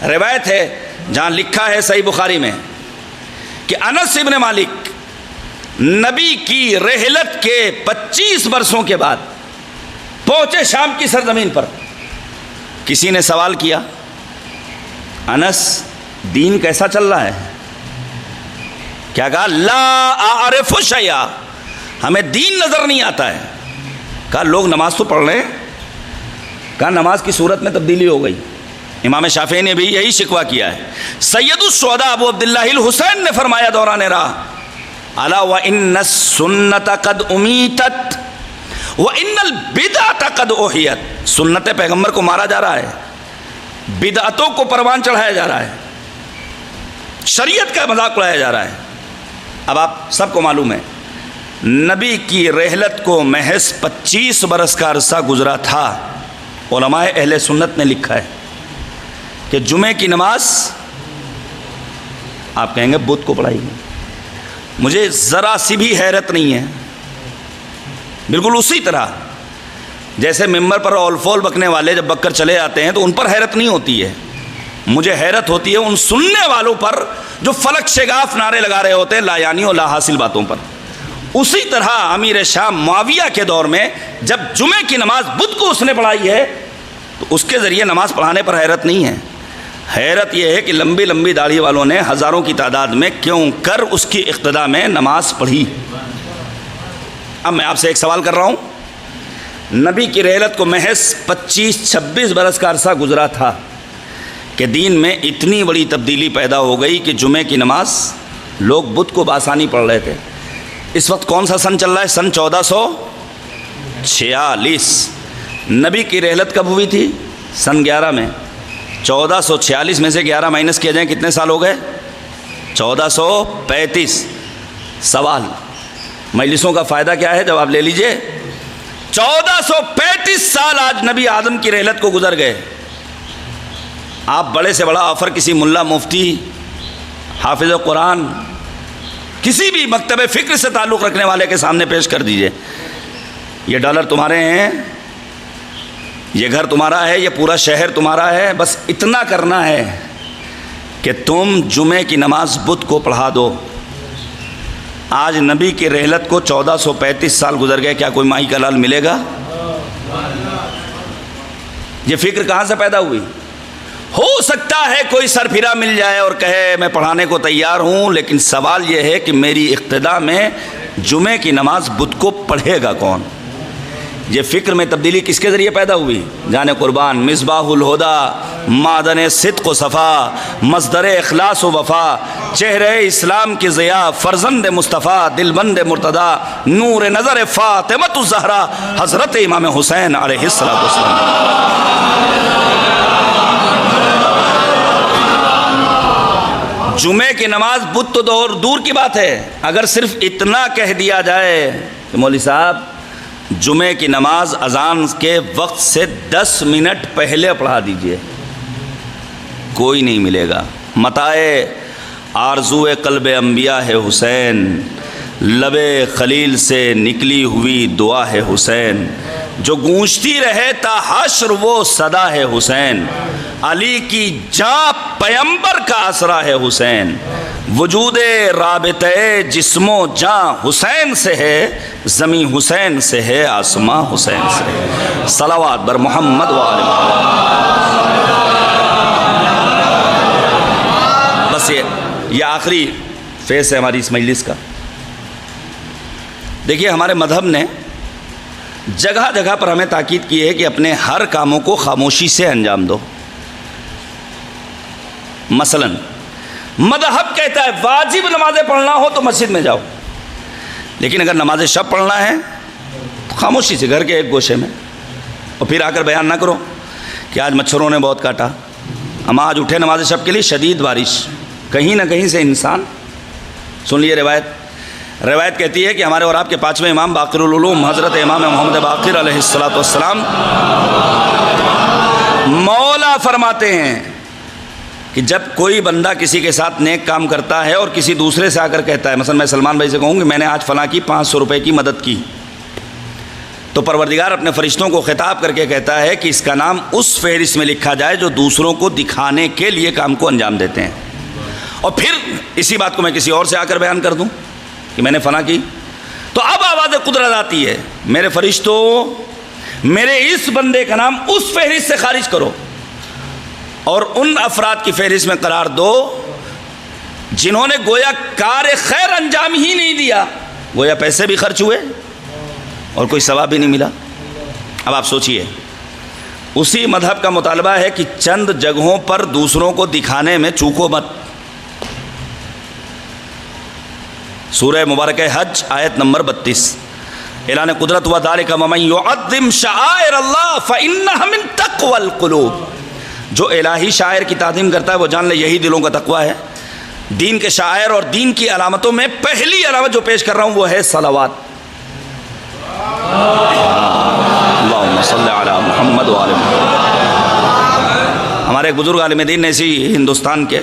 روایت ہے، جہاں لکھا ہے صحیح بخاری میں کہ انس ابن مالک نبی کی رحلت کے 25 برسوں کے بعد پہنچے شام کی سرزمین پر۔ کسی نے سوال کیا انس دین کیسا چل رہا ہے؟ کیا کہا؟ لا اعرف شیئا، ہمیں دین نظر نہیں آتا ہے۔ کہا لوگ نماز تو پڑھ رہے ہیں؟ کہا نماز کی صورت میں تبدیلی ہو گئی۔ امام شافعی نے بھی یہی شکوہ کیا ہے۔ سید الشہداء ابو عبداللہ الحسین نے فرمایا دوران راہ الا وان السنت قد امیتت وان البدعۃ قد احیت، سنت پیغمبر کو مارا جا رہا ہے، بدعتوں کو پروان چڑھایا جا رہا ہے، شریعت کا مذاق اڑایا جا رہا ہے۔ اب آپ سب کو معلوم ہے نبی کی رحلت کو محض 25 برس کا عرصہ گزرا تھا۔ علماء اہل سنت نے لکھا ہے کہ جمعے کی نماز آپ کہیں گے بدھ کو پڑھائی گئی۔ مجھے ذرا سی بھی حیرت نہیں ہے، بالکل اسی طرح جیسے ممبر پر اول فول بکنے والے جب بک کر چلے جاتے ہیں تو ان پر حیرت نہیں ہوتی ہے، مجھے حیرت ہوتی ہے ان سننے والوں پر جو فلک شگاف نعرے لگا رہے ہوتے ہیں لا یعنی اور لا حاصل باتوں پر۔ اسی طرح امیر شام معاویہ کے دور میں جب جمعے کی نماز بدھ کو اس نے پڑھائی ہے تو اس کے ذریعے نماز پڑھانے پر حیرت نہیں ہے، حیرت یہ ہے کہ لمبی لمبی داڑھی والوں نے ہزاروں کی تعداد میں کیوں کر اس کی اقتداء میں نماز پڑھی۔ اب میں آپ سے ایک سوال کر رہا ہوں، نبی کی رحلت کو محض 25-26 برس کا عرصہ گزرا تھا کہ دین میں اتنی بڑی تبدیلی پیدا ہو گئی کہ جمعے کی نماز لوگ بدھ کو بآسانی پڑھ رہے تھے۔ اس وقت کون سا سن چل رہا ہے؟ سن 1446۔ نبی کی رحلت کب ہوئی تھی؟ سن 11 میں۔ 1446 میں سے 11 مائنس کیا جائیں کتنے سال ہو گئے؟ 1435۔ سوال مجلسوں کا فائدہ کیا ہے؟ جواب لے لیجئے۔ 1435 سال آج نبی آدم کی رحلت کو گزر گئے۔ آپ بڑے سے بڑا آفر کسی ملا مفتی حافظ قرآن کسی بھی مکتب فکر سے تعلق رکھنے والے کے سامنے پیش کر دیجئے، یہ ڈالر تمہارے ہیں، یہ گھر تمہارا ہے، یہ پورا شہر تمہارا ہے، بس اتنا کرنا ہے کہ تم جمعے کی نماز بدھ کو پڑھا دو۔ آج نبی کی رحلت کو 1435 سال گزر گئے، کیا کوئی مائی کا لال ملے گا؟ یہ فکر کہاں سے پیدا ہوئی؟ ہو سکتا ہے کوئی سرپھرا مل جائے اور کہے میں پڑھانے کو تیار ہوں، لیکن سوال یہ ہے کہ میری اقتداء میں جمعے کی نماز بدھ کو پڑھے گا کون؟ یہ فکر میں تبدیلی کس کے ذریعے پیدا ہوئی؟ جان قربان، مصباح الہدی، معدن صدق و صفا، مصدر اخلاص و وفا، چہرہ اسلام کی ضیاء، فرزند مصطفیٰ، دلبند مرتضی، نور نظر فاطمۃ الزہرا، حضرت امام حسین علیہ السلام۔ جمعے کی نماز بدھ تو دور کی بات ہے، اگر صرف اتنا کہہ دیا جائے کہ مولوی صاحب جمعے کی نماز اذان کے وقت سے 10 منٹ پہلے پڑھا دیجئے، کوئی نہیں ملے گا۔ متائے آرزو قلب انبیاء ہے حسین، لب خلیل سے نکلی ہوئی دعا ہے حسین، جو گونجتی رہے تا حشر وہ صدا ہے حسین، علی کی جاں پیمبر کا اسرا ہے حسین، وجود رابطے جسم و جاں حسین سے ہے، زمین حسین سے ہے، آسماں حسین سے ہے۔ صلوات بر محمد و آل محمد۔ بس یہ آخری فیس ہے ہماری اس مجلس کا۔ دیکھیے ہمارے مذہب نے جگہ جگہ پر ہمیں تاکید کی ہے کہ اپنے ہر کاموں کو خاموشی سے انجام دو۔ مثلا مذہب کہتا ہے واجب نمازیں پڑھنا ہو تو مسجد میں جاؤ، لیکن اگر نماز شب پڑھنا ہے تو خاموشی سے گھر کے ایک گوشے میں، اور پھر آ کر بیان نہ کرو کہ آج مچھروں نے بہت کاٹا، ہم آج اٹھے نماز شب کے لیے، شدید بارش، کہیں نہ کہیں سے انسان سن لیے۔ روایت کہتی ہے کہ ہمارے اور آپ کے 5ویں امام باقر العلوم حضرت امام محمد باقر علیہ السلام مولا فرماتے ہیں کہ جب کوئی بندہ کسی کے ساتھ نیک کام کرتا ہے اور کسی دوسرے سے آ کر کہتا ہے، مثلا میں سلمان بھائی سے کہوں کہ میں نے آج فلاں کی 500 روپے کی مدد کی، تو پروردگار اپنے فرشتوں کو خطاب کر کے کہتا ہے کہ اس کا نام اس فہرست میں لکھا جائے جو دوسروں کو دکھانے کے لیے کام کو انجام دیتے ہیں۔ اور پھر اسی بات کو میں کسی اور سے آ کر بیان کر دوں کہ میں نے فلاں کی، تو اب آواز قدرت آتی ہے، میرے فرشتوں میرے اس بندے کا نام اس فہرست سے خارج کرو اور ان افراد کی فہرست میں قرار دو جنہوں نے گویا کار خیر انجام ہی نہیں دیا، گویا پیسے بھی خرچ ہوئے اور کوئی ثواب بھی نہیں ملا۔ اب آپ سوچئے، اسی مذہب کا مطالبہ ہے کہ چند جگہوں پر دوسروں کو دکھانے میں چوکو مت۔ سورہ مبارک حج آیت نمبر 32، اعلان قدرت ہوا ذالک ومن یعظم شعائر اللہ فإنها من تقوی القلوب، جو الہی شاعر کی تعظیم کرتا ہے وہ جان لے یہی دلوں کا تقوی ہے۔ دین کے شاعر اور دین کی علامتوں میں پہلی علامت جو پیش کر رہا ہوں وہ ہے صلوات۔ اللہم صلی علی محمد و آل محمد۔ ہمارے ایک بزرگ عالم دین نے اسی ہندوستان کے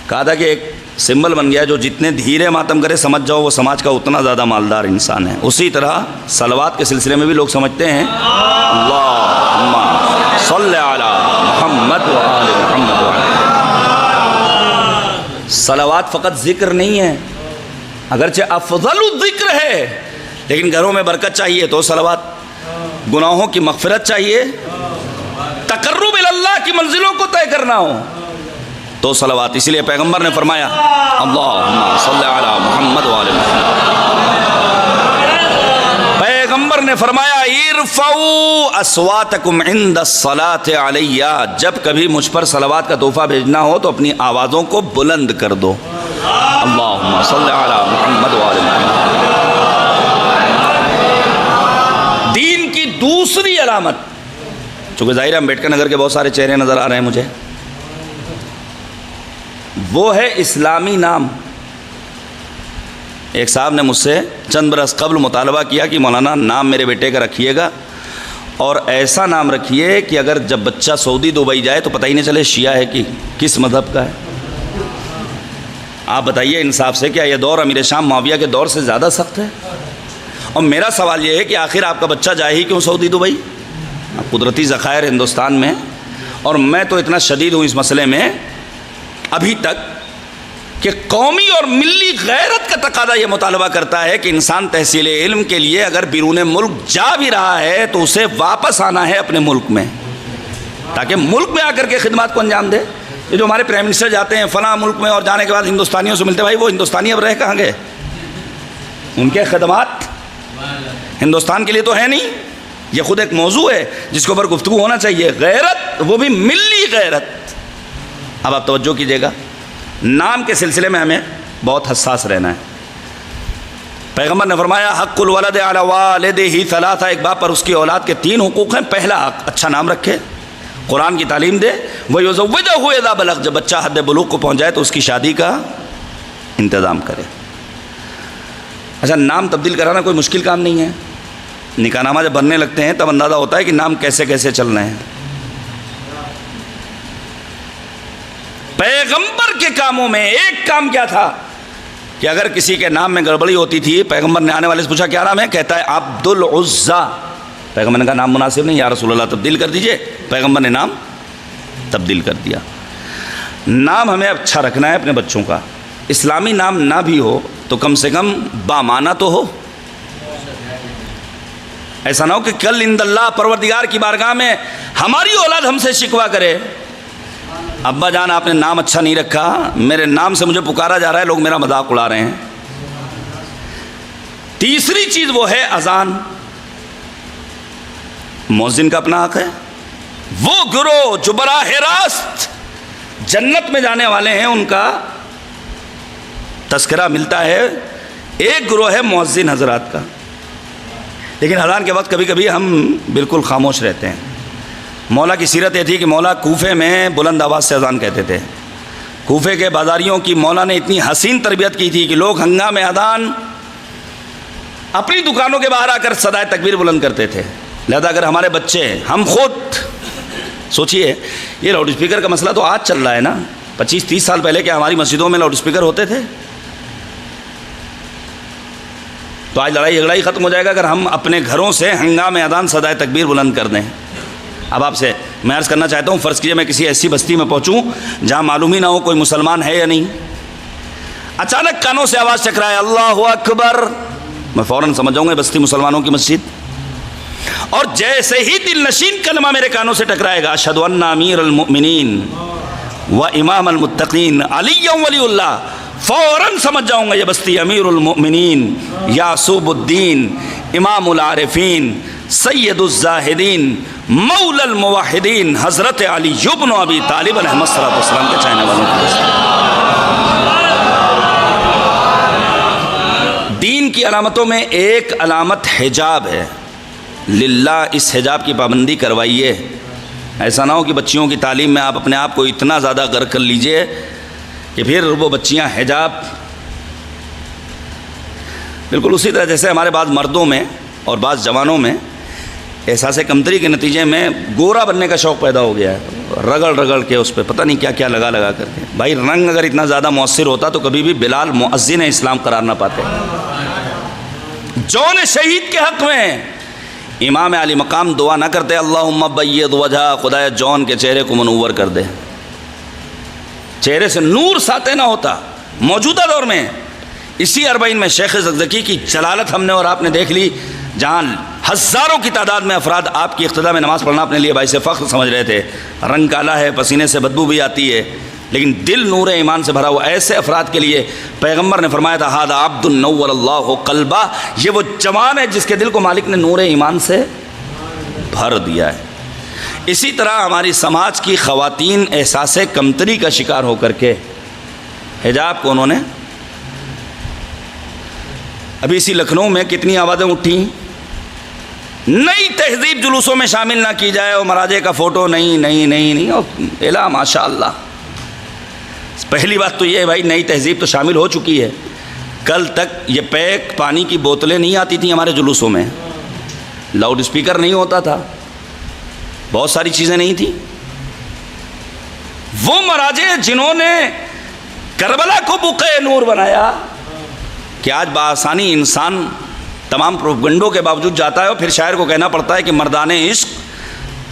کہا تھا کہ ایک سمبل بن گیا، جو جتنے دھیرے ماتم کرے سمجھ جاؤ وہ سماج کا اتنا زیادہ مالدار انسان ہے۔ اسی طرح صلوات کے سلسلے میں بھی لوگ سمجھتے ہیں اللہم صلی علی محمد و آل محمد و آل۔ صلوات فقط ذکر نہیں ہے، اگرچہ افضل الذکر ہے، لیکن گھروں میں برکت چاہیے تو صلوات، گناہوں کی مغفرت چاہیے، تقرب اللہ کی منزلوں کو طے کرنا ہو تو صلوات۔ اسی لیے پیغمبر نے فرمایا اللہم صلی علی محمد و آل محمد۔ پیغمبر نے فرمایا ارفعوا اصواتکم عند الصلاة علی، جب کبھی مجھ پر صلوات کا تحفہ بھیجنا ہو تو اپنی آوازوں کو بلند کر دو۔ اللہم صلی علی محمد و آل محمد۔ دین کی دوسری علامت، چونکہ ظاہر ہے امبیڈکر نگر کے بہت سارے چہرے نظر آ رہے ہیں مجھے، وہ ہے اسلامی نام۔ ایک صاحب نے مجھ سے چند برس قبل مطالبہ کیا کہ مولانا نام میرے بیٹے کا رکھیے گا اور ایسا نام رکھیے کہ اگر جب بچہ سعودی دبئی جائے تو پتہ ہی نہیں چلے شیعہ ہے کہ کس مذہب کا ہے۔ آپ بتائیے انصاف سے، کیا یہ دور امیر شام معاویہ کے دور سے زیادہ سخت ہے؟ اور میرا سوال یہ ہے کہ آخر آپ کا بچہ جائے ہی کیوں سعودی دبئی؟ قدرتی ذخائر ہندوستان میں، اور میں تو اتنا شدید ہوں اس مسئلے میں ابھی تک کہ قومی اور ملی غیرت کا تقاضا یہ مطالبہ کرتا ہے کہ انسان تحصیل علم کے لیے اگر بیرون ملک جا بھی رہا ہے تو اسے واپس آنا ہے اپنے ملک میں، تاکہ ملک میں آ کر کے خدمات کو انجام دے۔ یہ جو ہمارے پرائم منسٹر جاتے ہیں فلاں ملک میں اور جانے کے بعد ہندوستانیوں سے ملتے ہیں، بھائی وہ ہندوستانی اب رہ کہاں گئے؟ ان کے خدمات ہندوستان کے لیے تو ہے نہیں۔ یہ خود ایک موضوع ہے جس کے اوپر گفتگو ہونا چاہیے، غیرت، وہ بھی ملی غیرت۔ اب آپ توجہ کیجئے گا، نام کے سلسلے میں ہمیں بہت حساس رہنا ہے۔ پیغمبر نے فرمایا حق الولد علی والدہ ثلاثہ، ایک باپ پر اس کی اولاد کے 3 حقوق ہیں۔ پہلا حق، اچھا نام رکھے، قرآن کی تعلیم دے، وَيُزَوِّجْهُ اِذَا بَلَغَ، جب بچہ حد بلوغ کو پہنچ جائے تو اس کی شادی کا انتظام کرے۔ اچھا، نام تبدیل کرانا کوئی مشکل کام نہیں ہے۔ نکاح نامہ جب بننے لگتے ہیں تب اندازہ ہوتا ہے کہ نام کیسے کیسے چل رہے ہیں۔ پیغمبر کے کاموں میں ایک کام کیا تھا کہ اگر کسی کے نام میں گڑبڑی ہوتی تھی، پیغمبر نے آنے والے سے پوچھا کیا نام ہے، کہتا ہے عبد العزیٰ۔ پیغمبر نے کہا نام مناسب نہیں، یا رسول اللہ تبدیل کر دیجئے۔ پیغمبر نے نام تبدیل کر دیا۔ نام ہمیں اچھا رکھنا ہے اپنے بچوں کا، اسلامی نام نہ بھی ہو تو کم سے کم بامانہ تو ہو۔ ایسا نہ ہو کہ کل عند اللہ پروردگار کی بارگاہ میں ہماری اولاد ہم سے شکوہ کرے، ابا جان آپ نے نام اچھا نہیں رکھا، میرے نام سے مجھے پکارا جا رہا ہے، لوگ میرا مذاق اڑا رہے ہیں۔ تیسری چیز وہ ہے اذان۔ مؤذن کا اپنا حق ہے۔ وہ گروہ جو براہ راست جنت میں جانے والے ہیں ان کا تذکرہ ملتا ہے، ایک گروہ ہے مؤذن حضرات کا۔ لیکن اذان کے وقت کبھی کبھی ہم بالکل خاموش رہتے ہیں۔ مولا کی سیرت یہ تھی کہ مولا کوفے میں بلند آواز سے اذان کہتے تھے۔ کوفے کے بازاریوں کی مولا نے اتنی حسین تربیت کی تھی کہ لوگ ہنگامے اذان اپنی دکانوں کے باہر آ کر صدائے تکبیر بلند کرتے تھے۔ لہذا اگر ہمارے بچے، ہم خود سوچئے، یہ لاؤڈ اسپیکر کا مسئلہ تو آج چل رہا ہے نا، 25-30 سال پہلے کیا ہماری مسجدوں میں لاؤڈ اسپیکر ہوتے تھے؟ تو آج لڑائی جھگڑا ہی ختم ہو جائے گا اگر ہم اپنے گھروں سے ہنگامے اذان صدائے تکبیر بلند کر دیں۔ اب آپ سے میں عرض کرنا چاہتا ہوں، فرض کیجئے میں کسی ایسی بستی میں پہنچوں جہاں معلوم ہی نہ ہو کوئی مسلمان ہے یا نہیں، اچانک کانوں سے آواز ٹکرائے اللہ اکبر، میں فوراً سمجھ جاؤں گا بستی مسلمانوں کی مسجد۔ اور جیسے ہی دل نشین کلمہ میرے کانوں سے ٹکرائے گا، اشہد ان امیر المؤمنین و امام المتقین علی ولی اللہ، فوراً سمجھ جاؤں گا یہ بستی امیر المؤمنین، یعصوب الدین، امام العارفین، سید الزاہدین، مولا الموحدین، حضرت علی بن ابی طالب علیہ السلام کے چاہنے والوں کی بستی۔ دین کی علامتوں میں ایک علامت حجاب ہے۔ للہ اس حجاب کی پابندی کروائیے۔ ایسا نہ ہو کہ بچیوں کی تعلیم میں آپ اپنے آپ کو اتنا زیادہ غرق کر لیجئے کہ پھر وہ بچیاں حجاب، بالکل اسی طرح جیسے ہمارے بعض مردوں میں اور بعض جوانوں میں احساس کمتری کے نتیجے میں گورا بننے کا شوق پیدا ہو گیا ہے، رگڑ رگڑ کے اس پہ پتہ نہیں کیا کیا لگا لگا کر کے۔ بھائی رنگ اگر اتنا زیادہ مؤثر ہوتا تو کبھی بھی بلال مؤذن اسلام قرار نہ پاتے۔ جون شہید کے حق میں امام علی مقام دعا نہ کرتے اللہم بید وجہ، خدایا جون کے چہرے کو منور کر دے، چہرے سے نور ساطع نہ ہوتا۔ موجودہ دور میں اسی 40 میں شیخ زکزکی کی جلالت ہم نے اور آپ نے دیکھ لی، جہاں ہزاروں کی تعداد میں افراد آپ کی اقتداء میں نماز پڑھنا اپنے لیے باعث فخر سمجھ رہے تھے۔ رنگ کالا ہے، پسینے سے بدبو بھی آتی ہے، لیکن دل نور ایمان سے بھرا ہوا، ایسے افراد کے لیے پیغمبر نے فرمایا تھا ھذا عبد نور اللہ قلبہ، یہ وہ جوان ہے جس کے دل کو مالک نے نور ایمان سے بھر دیا ہے۔ اسی طرح ہماری سماج کی خواتین احساس کمتری کا شکار ہو کر کے حجاب کو انہوں نے، ابھی اسی لکھنؤ میں کتنی آوازیں اٹھیں، نئی تہذیب جلوسوں میں شامل نہ کی جائے، اور مراجع کا فوٹو نہیں، اور الا ماشاء اللہ۔ پہلی بات تو یہ ہے بھائی، نئی تہذیب تو شامل ہو چکی ہے۔ کل تک یہ پیک پانی کی بوتلیں نہیں آتی تھیں ہمارے جلوسوں میں، لاؤڈ اسپیکر نہیں ہوتا تھا، بہت ساری چیزیں نہیں تھیں۔ وہ مراجع جنہوں نے کربلا کو بقعہ نور بنایا کہ آج بآسانی انسان تمام پروپگنڈوں کے باوجود جاتا ہے اور پھر شاعر کو کہنا پڑتا ہے کہ مردان عشق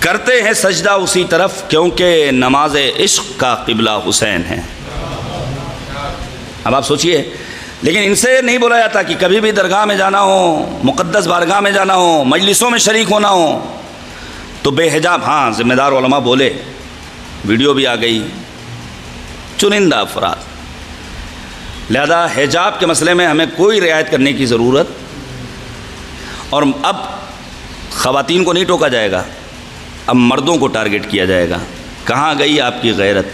کرتے ہیں سجدہ اسی طرف کیونکہ نماز عشق کا قبلہ حسین ہے۔ اب آپ سوچئے، لیکن ان سے نہیں بولا جاتا کہ کبھی بھی درگاہ میں جانا ہو، مقدس بارگاہ میں جانا ہو، مجلسوں میں شریک ہونا ہو تو بے حجاب، ہاں ذمہ دار علماء بولے، ویڈیو بھی آ گئی، چنندہ افراد، لہذا حجاب کے مسئلے میں ہمیں کوئی رعایت کرنے کی ضرورت، اور اب خواتین کو نہیں ٹوکا جائے گا، اب مردوں کو ٹارگٹ کیا جائے گا۔ کہاں گئی آپ کی غیرت؟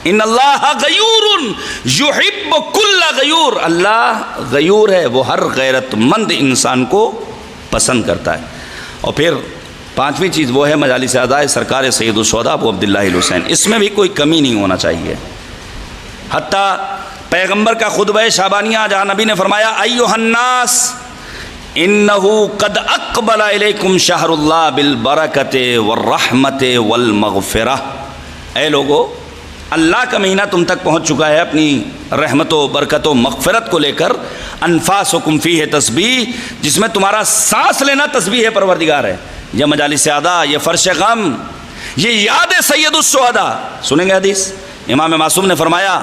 ان اللہ غیور یحب کل غیور، اللہ غیور ہے، وہ ہر غیرت مند انسان کو پسند کرتا ہے۔ اور پھر پانچویں چیز وہ ہے مجالس اعضاء سرکار سید الشہداء ابو عبداللہ الحسین، اس میں بھی کوئی کمی نہیں ہونا چاہیے۔ حتیٰ پیغمبر کا خطبہ شعبانیہ جہاں نبی نے فرمایا ایھا الناس انہ قد اقبل الیکم شہر اللہ بالبرکۃ والرحمۃ والمغفرہ، اے لوگو اللہ کا مہینہ تم تک پہنچ چکا ہے اپنی رحمت و برکت و مغفرت کو لے کر، انفاسکم فیہ تسبیح، جس میں تمہارا سانس لینا تسبیح پروردگار ہے۔ یہ مجالس اعضاء، یہ فرش غم، یہ یاد سید الشہداء۔ سنیں گے حدیث، امام معصوم نے فرمایا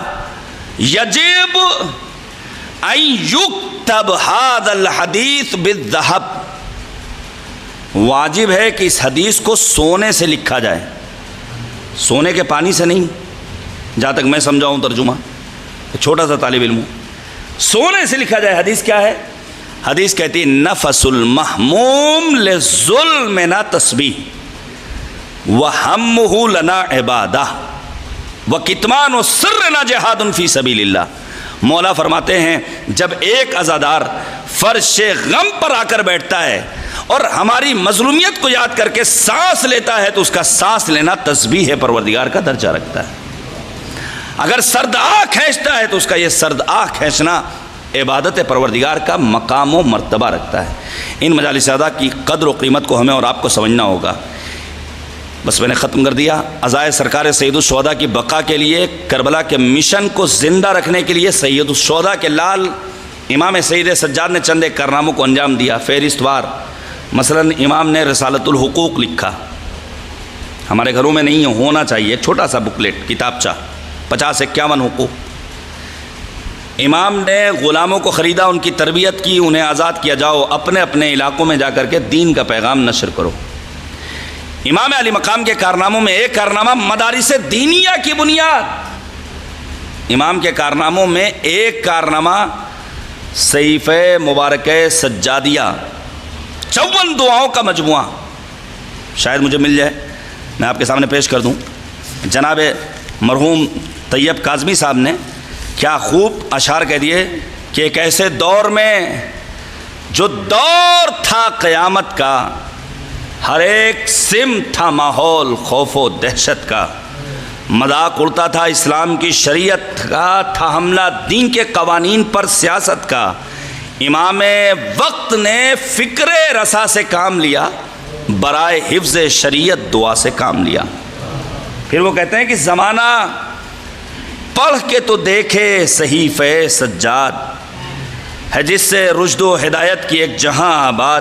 یجب ان یکتب ھذا الحدیث بالذھب، واجب ہے کہ اس حدیث کو سونے سے لکھا جائے، سونے کے پانی سے نہیں، جہاں تک میں سمجھاؤں ترجمہ، چھوٹا سا طالب علم ہوں، سونے سے لکھا جائے۔ حدیث کیا ہے؟ حدیث کہتی ہے نفس المحموم لظلمنا تسبیح وہمہ لنا عبادہ وکتمان سرنا جہاد فی سبیل اللہ۔ مولا فرماتے ہیں جب ایک عزادار فرش غم پر آ کر بیٹھتا ہے اور ہماری مظلومیت کو یاد کر کے سانس لیتا ہے تو اس کا سانس لینا تسبیح پروردگار کا درجہ رکھتا ہے۔ اگر سرد آہ کھینچتا ہے تو اس کا یہ سرد آہ کھینچنا عبادت پروردگار کا مقام و مرتبہ رکھتا ہے۔ ان مجالس اعضاء کی قدر و قیمت کو ہمیں اور آپ کو سمجھنا ہوگا۔ بس میں نے ختم کر دیا۔ عزائے سرکار سید الشہداء کی بقا کے لیے، کربلا کے مشن کو زندہ رکھنے کے لیے سید الشہداء کے لال امام سید سجاد نے چند ایک کارناموں کو انجام دیا فہرست وار۔ مثلا امام نے رسالۃ الحقوق لکھا، ہمارے گھروں میں نہیں ہونا چاہیے، ایک چھوٹا سا بکلیٹ کتابچہ، 50-51 حقوق۔ امام نے غلاموں کو خریدا، ان کی تربیت کی، انہیں آزاد کیا، جاؤ اپنے اپنے علاقوں میں جا کر کے دین کا پیغام نشر کرو۔ امام علی مقام کے کارناموں میں ایک کارنامہ مدارس دینیہ کی بنیاد، امام کے کارناموں میں ایک کارنامہ صحیفہ مبارکہ سجادیہ، 54 دعاؤں کا مجموعہ، شاید مجھے مل جائے میں آپ کے سامنے پیش کر دوں۔ جناب مرحوم طیب کاظمی صاحب نے کیا خوب اشعار کہہ دیے کہ ایک ایسے دور میں جو دور تھا قیامت کا، ہر ایک سمت تھا ماحول خوف و دہشت کا، مذاق اڑتا تھا اسلام کی شریعت کا، تھا حملہ دین کے قوانین پر سیاست کا، امام وقت نے فکر رسا سے کام لیا، برائے حفظ شریعت دعا سے کام لیا۔ پھر وہ کہتے ہیں کہ زمانہ پڑھ کے تو دیکھے صحیفہ سجاد، ہے جس سے رشد و ہدایت کی ایک جہاں آباد،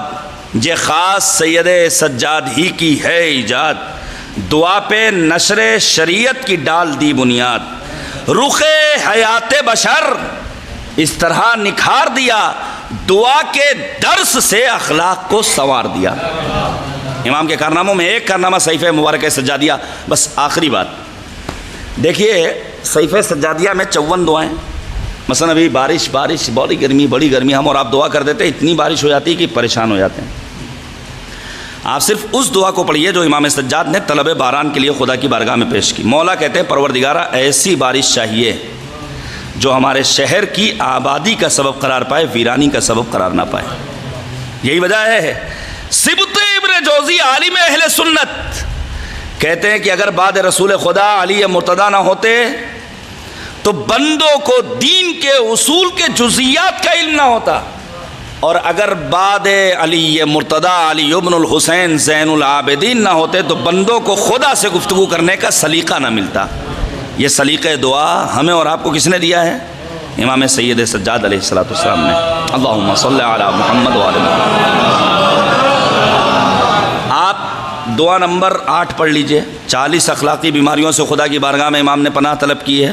یہ خاص سید سجاد ہی کی ہے ایجاد، دعا پہ نشر شریعت کی ڈال دی بنیاد، رخ حیات بشر اس طرح نکھار دیا، دعا کے درس سے اخلاق کو سنوار دیا۔ امام کے کارناموں میں ایک کارنامہ صحیفہ مبارکہ سجادیہ۔ بس آخری بات دیکھیے، صحیفہ سجادیہ میں 54 دعائیں، مثلا ابھی بارش بڑی گرمی ہم اور آپ دعا کر دیتے، اتنی بارش ہو جاتی کہ پریشان ہو جاتے ہیں۔ آپ صرف اس دعا کو پڑھیے جو امام سجاد نے طلب باران کے لیے خدا کی بارگاہ میں پیش کی۔ مولا کہتے ہیں پروردگارہ ایسی بارش چاہیے جو ہمارے شہر کی آبادی کا سبب قرار پائے، ویرانی کا سبب قرار نہ پائے۔ یہی وجہ ہے سبط ابن جوزی عالم اہل سنت کہتے ہیں کہ اگر بعد رسول خدا علی مرتضیٰ نہ ہوتے تو بندوں کو دین کے اصول کے جزیات کا علم نہ ہوتا، اور اگر بعد علی مرتضیٰ علی ابن الحسین زین العابدین نہ ہوتے تو بندوں کو خدا سے گفتگو کرنے کا سلیقہ نہ ملتا۔ یہ سلیقہ دعا ہمیں اور آپ کو کس نے دیا ہے؟ امام سید سجاد علیہ السلام نے۔ اللہم صلی علی محمد وعلی محمد۔ آپ دعا نمبر 8 پڑھ لیجئے. 40 اخلاقی بیماریوں سے خدا کی بارگاہ میں امام نے پناہ طلب کی ہے.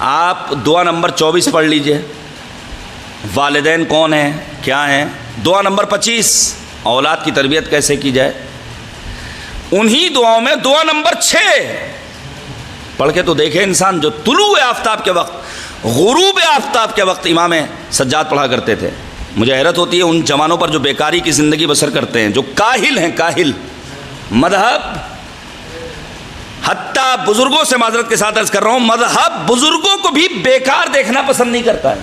آپ دعا نمبر 24 پڑھ لیجئے. والدین کون ہیں کیا ہیں. دعا نمبر 25 اولاد کی تربیت کیسے کی جائے. انہی دعاؤں میں دعا نمبر 6 پڑھ کے تو دیکھے انسان, جو طلوع آفتاب کے وقت غروب آفتاب کے وقت امام سجاد پڑھا کرتے تھے. مجھے حیرت ہوتی ہے ان جوانوں پر جو بیکاری کی زندگی بسر کرتے ہیں, جو کاہل ہیں, کاہل مذہب. حتیٰ بزرگوں سے معذرت کے ساتھ عرض کر رہا ہوں, مذہب بزرگوں کو بھی بیکار دیکھنا پسند نہیں کرتا ہے.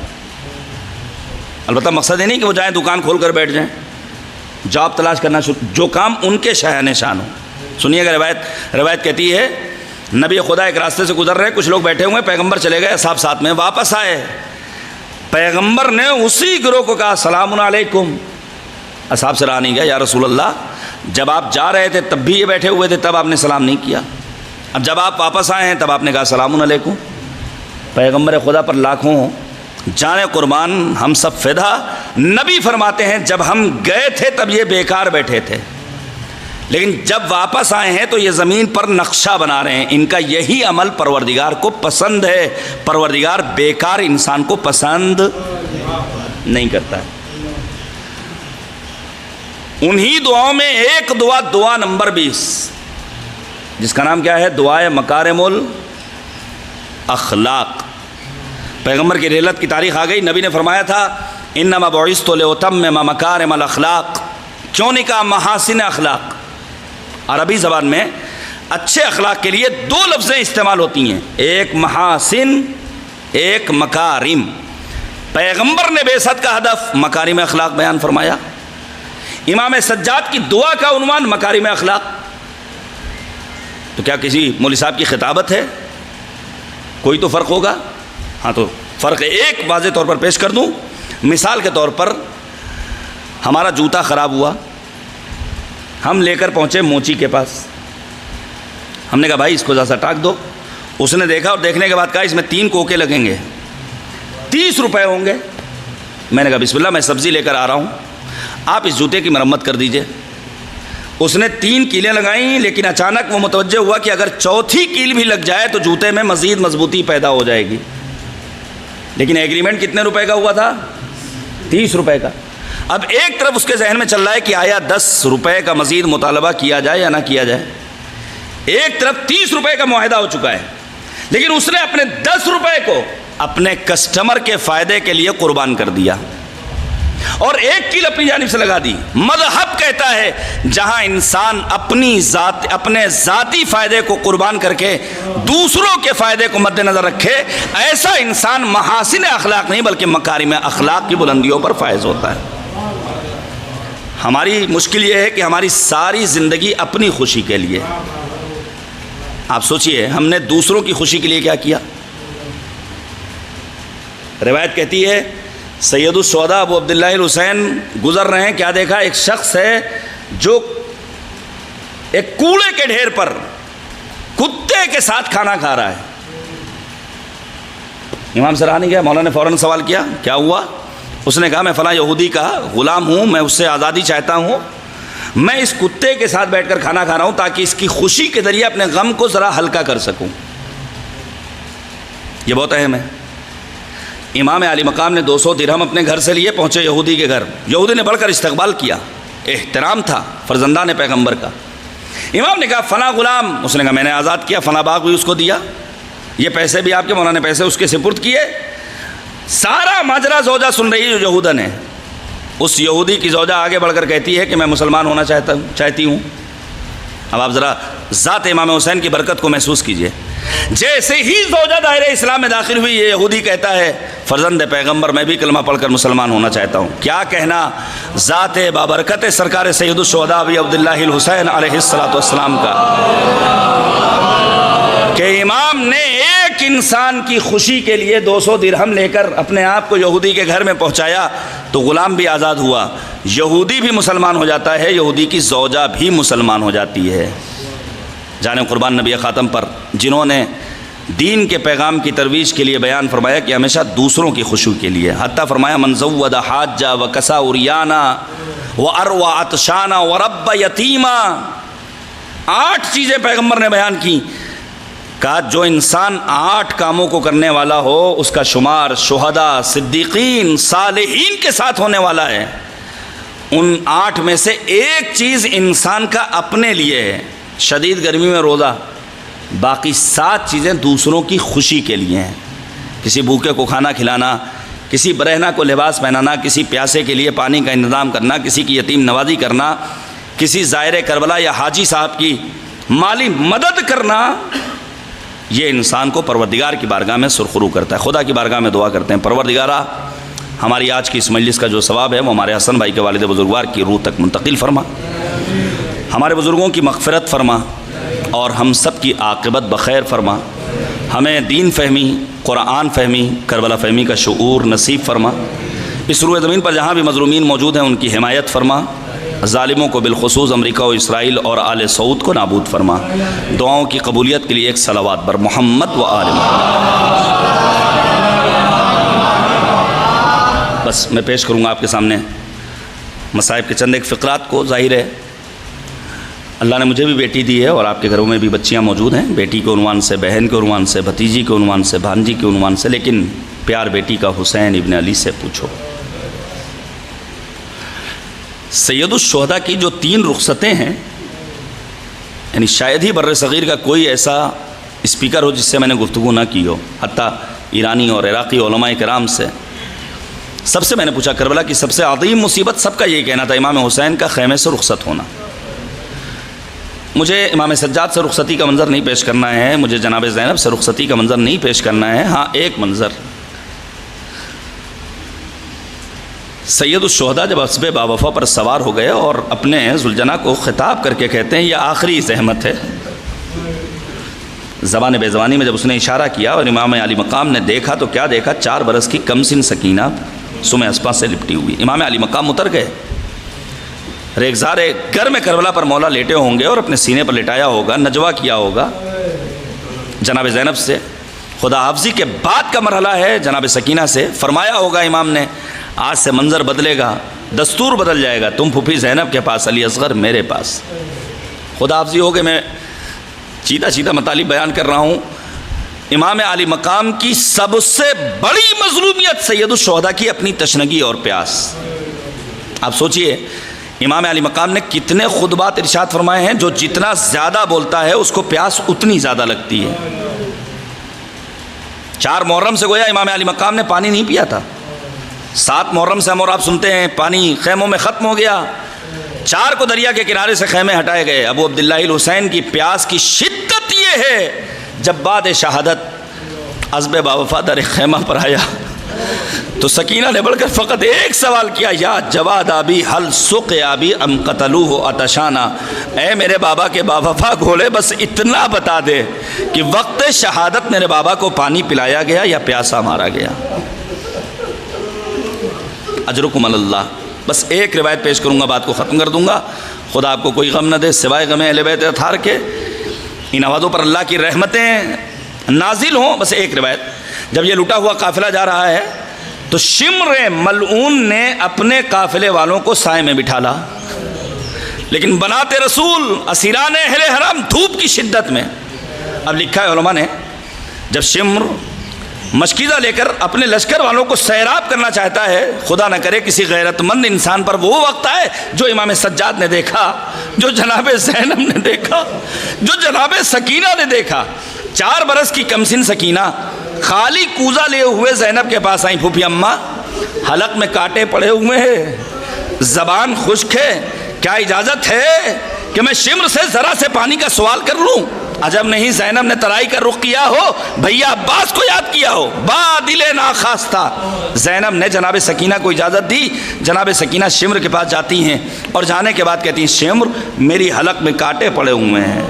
البتہ مقصد یہ نہیں کہ وہ جائیں دکان کھول کر بیٹھ جائیں, جاب تلاش کرنا شروع, جو کام ان کے شاہن شان ہو. سنیے گا روایت کہتی ہے نبی خدا ایک راستے سے گزر رہے, کچھ لوگ بیٹھے ہوئے, پیغمبر چلے گئے, اصحاب ساتھ میں, واپس آئے, پیغمبر نے اسی گروہ کو کہا سلام علیکم. اصحاب سے رہا نہیں گیا, یا رسول اللہ جب آپ جا رہے تھے تب بھی یہ بیٹھے ہوئے تھے, تب آپ نے سلام نہیں کیا, اب جب آپ واپس آئے ہیں تب آپ نے کہا سلام علیکم. پیغمبر خدا پر لاکھوں جانے قربان, ہم سب فدا. نبی فرماتے ہیں جب ہم گئے تھے تب یہ بیکار بیٹھے تھے, لیکن جب واپس آئے ہیں تو یہ زمین پر نقشہ بنا رہے ہیں. ان کا یہی عمل پروردگار کو پسند ہے. پروردگار بیکار انسان کو پسند نہیں کرتا ہے. انہی دعاؤں میں ایک دعا نمبر 20 جس کا نام کیا ہے, دعائے مکارم الاخلاق. پیغمبر کی رحلت کی تاریخ آ گئی. نبی نے فرمایا تھا انما بعثت لاتمم مکارم الاخلاق. کیوں نہیں کہا محاسن اخلاق. عربی زبان میں اچھے اخلاق کے لیے 2 لفظیں استعمال ہوتی ہیں, ایک محاسن, ایک مکارم. پیغمبر نے بعثت کا ہدف مکارم اخلاق بیان فرمایا. امام سجاد کی دعا کا عنوان مکارم اخلاق. تو کیا کسی مولوی صاحب کی خطابت ہے؟ کوئی تو فرق ہوگا. ہاں تو فرق ایک واضح طور پر پیش کر دوں. مثال کے طور پر ہمارا جوتا خراب ہوا, ہم لے کر پہنچے موچی کے پاس. ہم نے کہا بھائی اس کو ذرا سا ٹاک دو. اس نے دیکھا اور دیکھنے کے بعد کہا اس میں 3 کوکے لگیں گے, 30 روپے ہوں گے. میں نے کہا بسم اللہ, میں سبزی لے کر آ رہا ہوں, آپ اس جوتے کی مرمت کر دیجئے. اس نے 3 کیلیں لگائیں, لیکن اچانک وہ متوجہ ہوا کہ اگر 4تھی کیل بھی لگ جائے تو جوتے میں مزید مضبوطی پیدا ہو جائے گی. لیکن ایگریمنٹ کتنے روپے کا ہوا تھا؟ 30 روپے کا. اب ایک طرف اس کے ذہن میں چل رہا ہے کہ آیا 10 روپے کا مزید مطالبہ کیا جائے یا نہ کیا جائے. ایک طرف 30 روپے کا معاہدہ ہو چکا ہے, لیکن اس نے اپنے 10 روپے کو اپنے کسٹمر کے فائدے کے لیے قربان کر دیا اور 1 کیل اپنی جانب سے لگا دی. مذہب کہتا ہے جہاں انسان اپنے ذاتی فائدے کو قربان کر کے دوسروں کے فائدے کو مد نظر رکھے, ایسا انسان محاسن اخلاق نہیں بلکہ مکارم اخلاق کی بلندیوں پر فائز ہوتا ہے. ہماری مشکل یہ ہے کہ ہماری ساری زندگی اپنی خوشی کے لیے. آپ سوچئے ہم نے دوسروں کی خوشی کے لیے کیا کیا. روایت کہتی ہے سید الشہداء ابو عبداللہ الحسین گزر رہے ہیں, کیا دیکھا, ایک شخص ہے جو ایک کوڑے کے ڈھیر پر کتے کے ساتھ کھانا کھا رہا ہے. امام سے رہا نہیں گیا, مولانا نے فوراً سوال کیا کیا ہوا. اس نے کہا میں فلاں یہودی کا غلام ہوں, میں اس سے آزادی چاہتا ہوں, میں اس کتے کے ساتھ بیٹھ کر کھانا کھا رہا ہوں تاکہ اس کی خوشی کے ذریعے اپنے غم کو ذرا ہلکا کر سکوں. یہ بہت اہم ہے. امام علی مقام نے 200 درہم اپنے گھر سے لیے, پہنچے یہودی کے گھر. یہودی نے بڑھ کر استقبال کیا, احترام تھا فرزندان پیغمبر کا. امام نے کہا فلاں غلام, اس نے کہا میں نے آزاد کیا, فلاں باغ بھی اس کو دیا, یہ پیسے بھی آپ کے, مولانا نے پیسے اس کے سپرد کیے. سارا ماجرا زوجہ سن رہی ہے یہودن ہے. اس یہودی کی زوجہ آگے بڑھ کر کہتی ہے کہ میں مسلمان ہونا چاہتی ہوں. اب آپ ذرا ذات امام حسین کی برکت کو محسوس کیجئے. جیسے ہی زوجہ دائرہ اسلام میں داخل ہوئی, یہ یہودی کہتا ہے فرزند پیغمبر میں بھی کلمہ پڑھ کر مسلمان ہونا چاہتا ہوں. کیا کہنا ذات بابرکت سرکار سید الشہداء ابی عبداللہ الحسین علیہ السلام کا, کہ امام نے ایک انسان کی خوشی کے لیے 200 درہم لے کر اپنے آپ کو یہودی کے گھر میں پہنچایا تو غلام بھی آزاد ہوا, یہودی بھی مسلمان ہو جاتا ہے, یہودی کی زوجہ بھی مسلمان ہو جاتی ہے. جانے قربان نبی خاتم پر جنہوں نے دین کے پیغام کی ترویج کے لیے بیان فرمایا کہ ہمیشہ دوسروں کی خوشی کے لیے, حتیٰ فرمایا من زود حاجہ و کسا عریانا وَأَرْوَى عَطْشَانًا وَرَبَّ یتیما، 8 چیزیں پیغمبر نے بیان کی. کہا جو انسان 8 کاموں کو کرنے والا ہو اس کا شمار شہداء، صدیقین، صالحین کے ساتھ ہونے والا ہے. ان 8 میں سے ایک چیز انسان کا اپنے لیے ہے، شدید گرمی میں روزہ. باقی 7 چیزیں دوسروں کی خوشی کے لیے ہیں. کسی بھوکے کو کھانا کھلانا، کسی برہنہ کو لباس پہنانا، کسی پیاسے کے لیے پانی کا انتظام کرنا، کسی کی یتیم نوازی کرنا، کسی زائر کربلا یا حاجی صاحب کی مالی مدد کرنا. یہ انسان کو پروردگار کی بارگاہ میں سرخرو کرتا ہے. خدا کی بارگاہ میں دعا کرتے ہیں، پروردگارہ ہماری آج کی اس مجلس کا جو ثواب ہے وہ ہمارے حسن بھائی کے والد بزرگوار کی روح تک منتقل فرما، ہمارے بزرگوں کی مغفرت فرما، اور ہم سب کی عاقبت بخیر فرما. ہمیں دین فہمی، قرآن فہمی، کربلا فہمی کا شعور نصیب فرما. اس روئے زمین پر جہاں بھی مظلومین موجود ہیں ان کی حمایت فرما. ظالموں کو بالخصوص امریکہ و اسرائیل اور آل سعود کو نابود فرما. دعاؤں کی قبولیت کے لیے ایک صلوات بر محمد و آل محمد. بس میں پیش کروں گا آپ کے سامنے مصائب کے چند ایک فقرات کو. ظاہر ہے اللہ نے مجھے بھی بیٹی دی ہے اور آپ کے گھروں میں بھی بچیاں موجود ہیں. بیٹی کے عنوان سے، بہن کے عنوان سے، بھتیجی کے عنوان سے، بھانجی کے عنوان سے، لیکن پیار بیٹی کا حسین ابن علی سے پوچھو. سید الشہداء کی جو 3 رخصتیں ہیں، یعنی شاید ہی بر صغیر کا کوئی ایسا اسپیکر ہو جس سے میں نے گفتگو نہ کی ہو. حتیٰ ایرانی اور عراقی علماء کرام سے سب سے میں نے پوچھا کربلا کی سب سے عظیم مصیبت، سب کا یہی کہنا تھا امام حسین کا خیمے سے رخصت ہونا. مجھے امام سجاد سے رخصتی کا منظر نہیں پیش کرنا ہے، مجھے جناب زینب سے رخصتی کا منظر نہیں پیش کرنا ہے. ہاں ایک منظر، سید الشہداء جب اسبِ باوفا پر سوار ہو گئے اور اپنے ذوالجناح کو خطاب کر کے کہتے ہیں یہ آخری زحمت ہے. زبان بے زبانی میں جب اس نے اشارہ کیا اور امام علی مقام نے دیکھا تو کیا دیکھا؟ 4 برس کی کم سن سکینہ سم اسپا سے لپٹی ہوئی. امام علی مقام اتر گئے. ریگزار گرم کربلا پر مولا لیٹے ہوں گے اور اپنے سینے پر لٹایا ہوگا، نجوہ کیا ہوگا جناب زینب سے. خدا حافظی کے بعد کا مرحلہ ہے جناب سکینہ سے. فرمایا ہوگا امام نے آج سے منظر بدلے گا، دستور بدل جائے گا، تم پھوپھی زینب کے پاس، علی اصغر میرے پاس. خدا حافظی ہو گئے. میں چیدہ مطالب بیان کر رہا ہوں. امام علی مقام کی سب سے بڑی مظلومیت سید الشہداء کی اپنی تشنگی اور پیاس. آپ سوچئے امام علی مقام نے کتنے خطبات ارشاد فرمائے ہیں، جو جتنا زیادہ بولتا ہے اس کو پیاس اتنی زیادہ لگتی ہے. 4 محرم سے گویا امام علی مقام نے پانی نہیں پیا تھا. 7 محرم سے ہم اور آپ سنتے ہیں پانی خیموں میں ختم ہو گیا. 4 کو دریا کے کنارے سے خیمے ہٹائے گئے. ابو عبداللہ الحسین کی پیاس کی شدت یہ ہے جب بعد شہادت عزب باوفا در خیمہ پر آیا تو سکینہ نے بڑھ کر فقط ایک سوال کیا، یا جواد آبی حل سق آبی ام قتلوہ عطشانا. اے میرے بابا کے باوفا گھولے بس اتنا بتا دے کہ وقت شہادت میرے بابا کو پانی پلایا گیا یا پیاسا مارا گیا. اجرکم اللہ. بس ایک روایت پیش کروں گا، بات کو ختم کر دوں گا. خدا آپ کو کوئی غم نہ دے سوائے غم اہل بیت اطہار کے. ان آوازوں پر اللہ کی رحمتیں نازل ہوں. بس ایک روایت، جب یہ لٹا ہوا قافلہ جا رہا ہے تو شمر ملعون نے اپنے قافلے والوں کو سائے میں بٹھالا، لیکن بنات رسول اسیران اہل حرم دھوپ کی شدت میں. اب لکھا ہے علماء نے جب شمر مشکیزہ لے کر اپنے لشکر والوں کو سیراب کرنا چاہتا ہے، خدا نہ کرے کسی غیرت مند انسان پر وہ وقت آئے جو امام سجاد نے دیکھا، جو جناب زینب نے دیکھا، جو جناب سکینہ نے دیکھا. 4 برس کی کمسن سکینہ خالی کوزہ لے ہوئے زینب کے پاس آئیں. پھوپھی اماں حلق میں کانٹے پڑے ہوئے ہیں، زبان خشک ہے، کیا اجازت ہے کہ میں شمر سے ذرا سے پانی کا سوال کر لوں؟ عجب نہیں زینب نے ترائی کا رخ کیا ہو، بھیا عباس کو یاد کیا ہو. با دل ناخواستہ زینب نے جناب سکینہ کو اجازت دی. جناب سکینہ شمر کے پاس جاتی ہیں اور جانے کے بعد کہتی ہیں شمر میری حلق میں کانٹے پڑے ہوئے ہیں،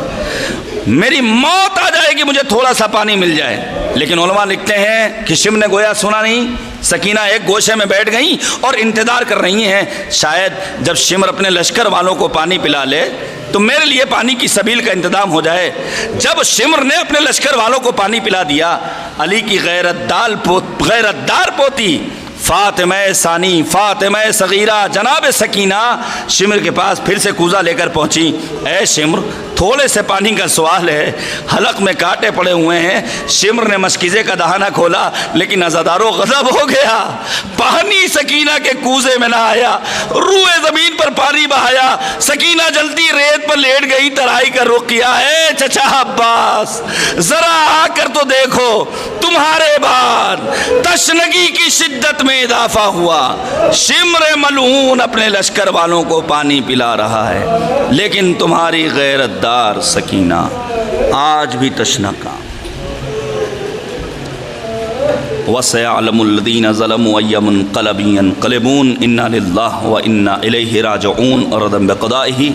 میری موت آ جائے گی، مجھے تھوڑا سا پانی مل جائے. لیکن علماء لکھتے ہیں کہ شمر نے گویا سنا نہیں. سکینہ ایک گوشے میں بیٹھ گئیں اور انتظار کر رہی ہیں شاید جب شمر اپنے لشکر والوں کو پانی پلا لے تو میرے لیے پانی کی سبیل کا انتظام ہو جائے. جب شمر نے اپنے لشکر والوں کو پانی پلا دیا، علی کی غیرت دار پوتی فاطمہ ثانی، فاطمہ صغیرہ جناب سکینہ شمر کے پاس پھر سے کوزہ لے کر پہنچی۔ اے شمر، تھوڑے سے پانی کا سوال ہے، حلق میں کانٹے پڑے ہوئے ہیں۔ شمر نے مشکیزے کا دہانہ کھولا لیکن عزادارو غضب ہو گیا، پانی سکینہ کے کوزے میں نہ آیا، روئے زمین پر پانی بہایا۔ سکینہ جلدی ریت پر لیٹ گئی، ترائی کا رخ کیا۔ اے چچا عباس، ذرا آ کر تو دیکھو، تمہارے بعد تشنگی کی شدت میں اضافہ ہوا۔ شمر ملعون اپنے لشکر والوں کو پانی پلا رہا ہے، لیکن تمہاری غیرت دار سکینہ آج بھی تشنکا۔ وَسَيَعْلَمُ الَّذِينَ ظَلَمُوا أَيَّ مُنقَلَبٍ يَنقَلِبُونَ إِنَّا لِلَّهِ وَإِنَّا إِلَيْهِ رَاجِعُونَ رَضًا بِقَضَائِهِ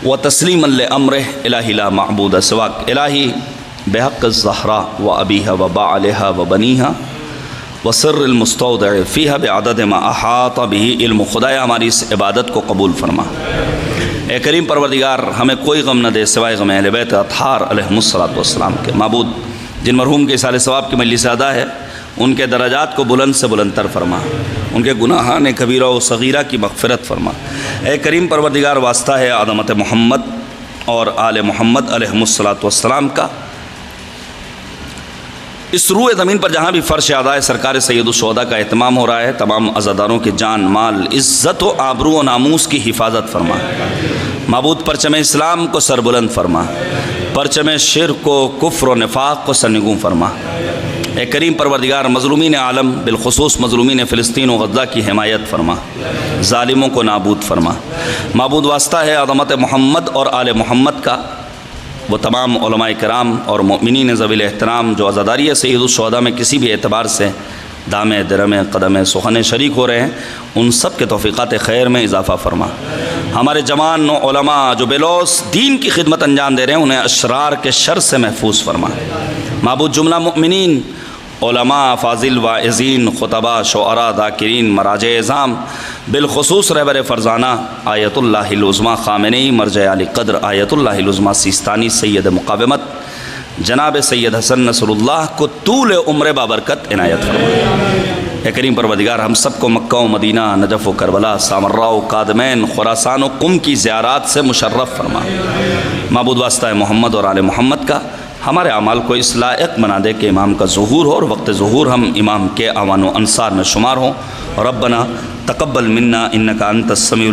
وَتَسْلِيمًا لِأَمْرِهِ إِلَٰهِ لَا مَعْبُودَ سِوَاكَ إِلَٰهِ بِحَقِّ الزَّهْرَاءِ وَأَبِيهَا وَبَعْلِهَا وَبَنِيهَا وَسِرِّ الْمُسْتَوْدَعِ فِيهَا بِعَدَدِ مَا أَحَاطَ بِهِ علم۔ خدایا ہماری اس عبادت کو قبول فرما۔ اے کریم پروردگار، ہمیں کوئی غم نہ دے سوائے غم اہل بیت اطہار علیہم السلام کے۔ معبود، جن مرحوم کے اصال ثواب کی مجلس ادا ہے، ان کے درجات کو بلند سے بلند تر فرما، ان کے گناہان کبیرہ و صغیرہ کی مغفرت فرما۔ اے کریم پروردگار، واسطہ ہے عظمت محمد اور آل محمد علیہم السلام کا، اس روئے زمین پر جہاں بھی فرش ادائے سرکار سید الشہداء کا اہتمام ہو رہا ہے، تمام عزاداروں کی جان، مال، عزت و آبرو و ناموس کی حفاظت فرما۔ معبود، پرچم اسلام کو سربلند فرما، پرچم شرک و کفر و نفاق کو سرنگوں فرما۔ اے کریم پروردگار، مظلومین عالم بالخصوص مظلومین فلسطین و غزہ کی حمایت فرما، ظالموں کو نابود فرما۔ معبود، واسطہ ہے عظمت محمد اور آل محمد کا، وہ تمام علماء کرام اور مؤمنین ذوی احترام جو عزاداری سید الشہداء میں کسی بھی اعتبار سے دام درم قدم سخن شریک ہو رہے ہیں، ان سب کے توفیقات خیر میں اضافہ فرما۔ ہمارے جوان علماء جو بلوس دین کی خدمت انجام دے رہے ہیں، انہیں اشرار کے شر سے محفوظ فرما۔ معبود، جملہ مؤمنین، علماء، فاضل، واعظین، خطباء، شعراء، ذاکرین، مراجع اعظام، بالخصوص رہبر فرزانہ آیت اللہ العظمیٰ خامنئی، مرجع علی قدر آیت اللہ العظمیٰ سیستانی، سید مقاومت جناب سید حسن نصر اللہ کو طول عمر بابرکت عنایت فرما۔ اے کریم پروردگار، ہم سب کو مکہ و مدینہ، نجف و کربلا، سامراء و قادمین، خراسان و قم کی زیارات سے مشرف فرما۔ معبود، واسطہ محمد اور آل محمد کا، ہمارے اعمال کو اس لائق بنا دے کہ امام کا ظہور ہو اور وقت ظہور ہم امام کے اعوان و انصار میں شمار ہوں۔ ربنا تقبل منا انک انت السمیع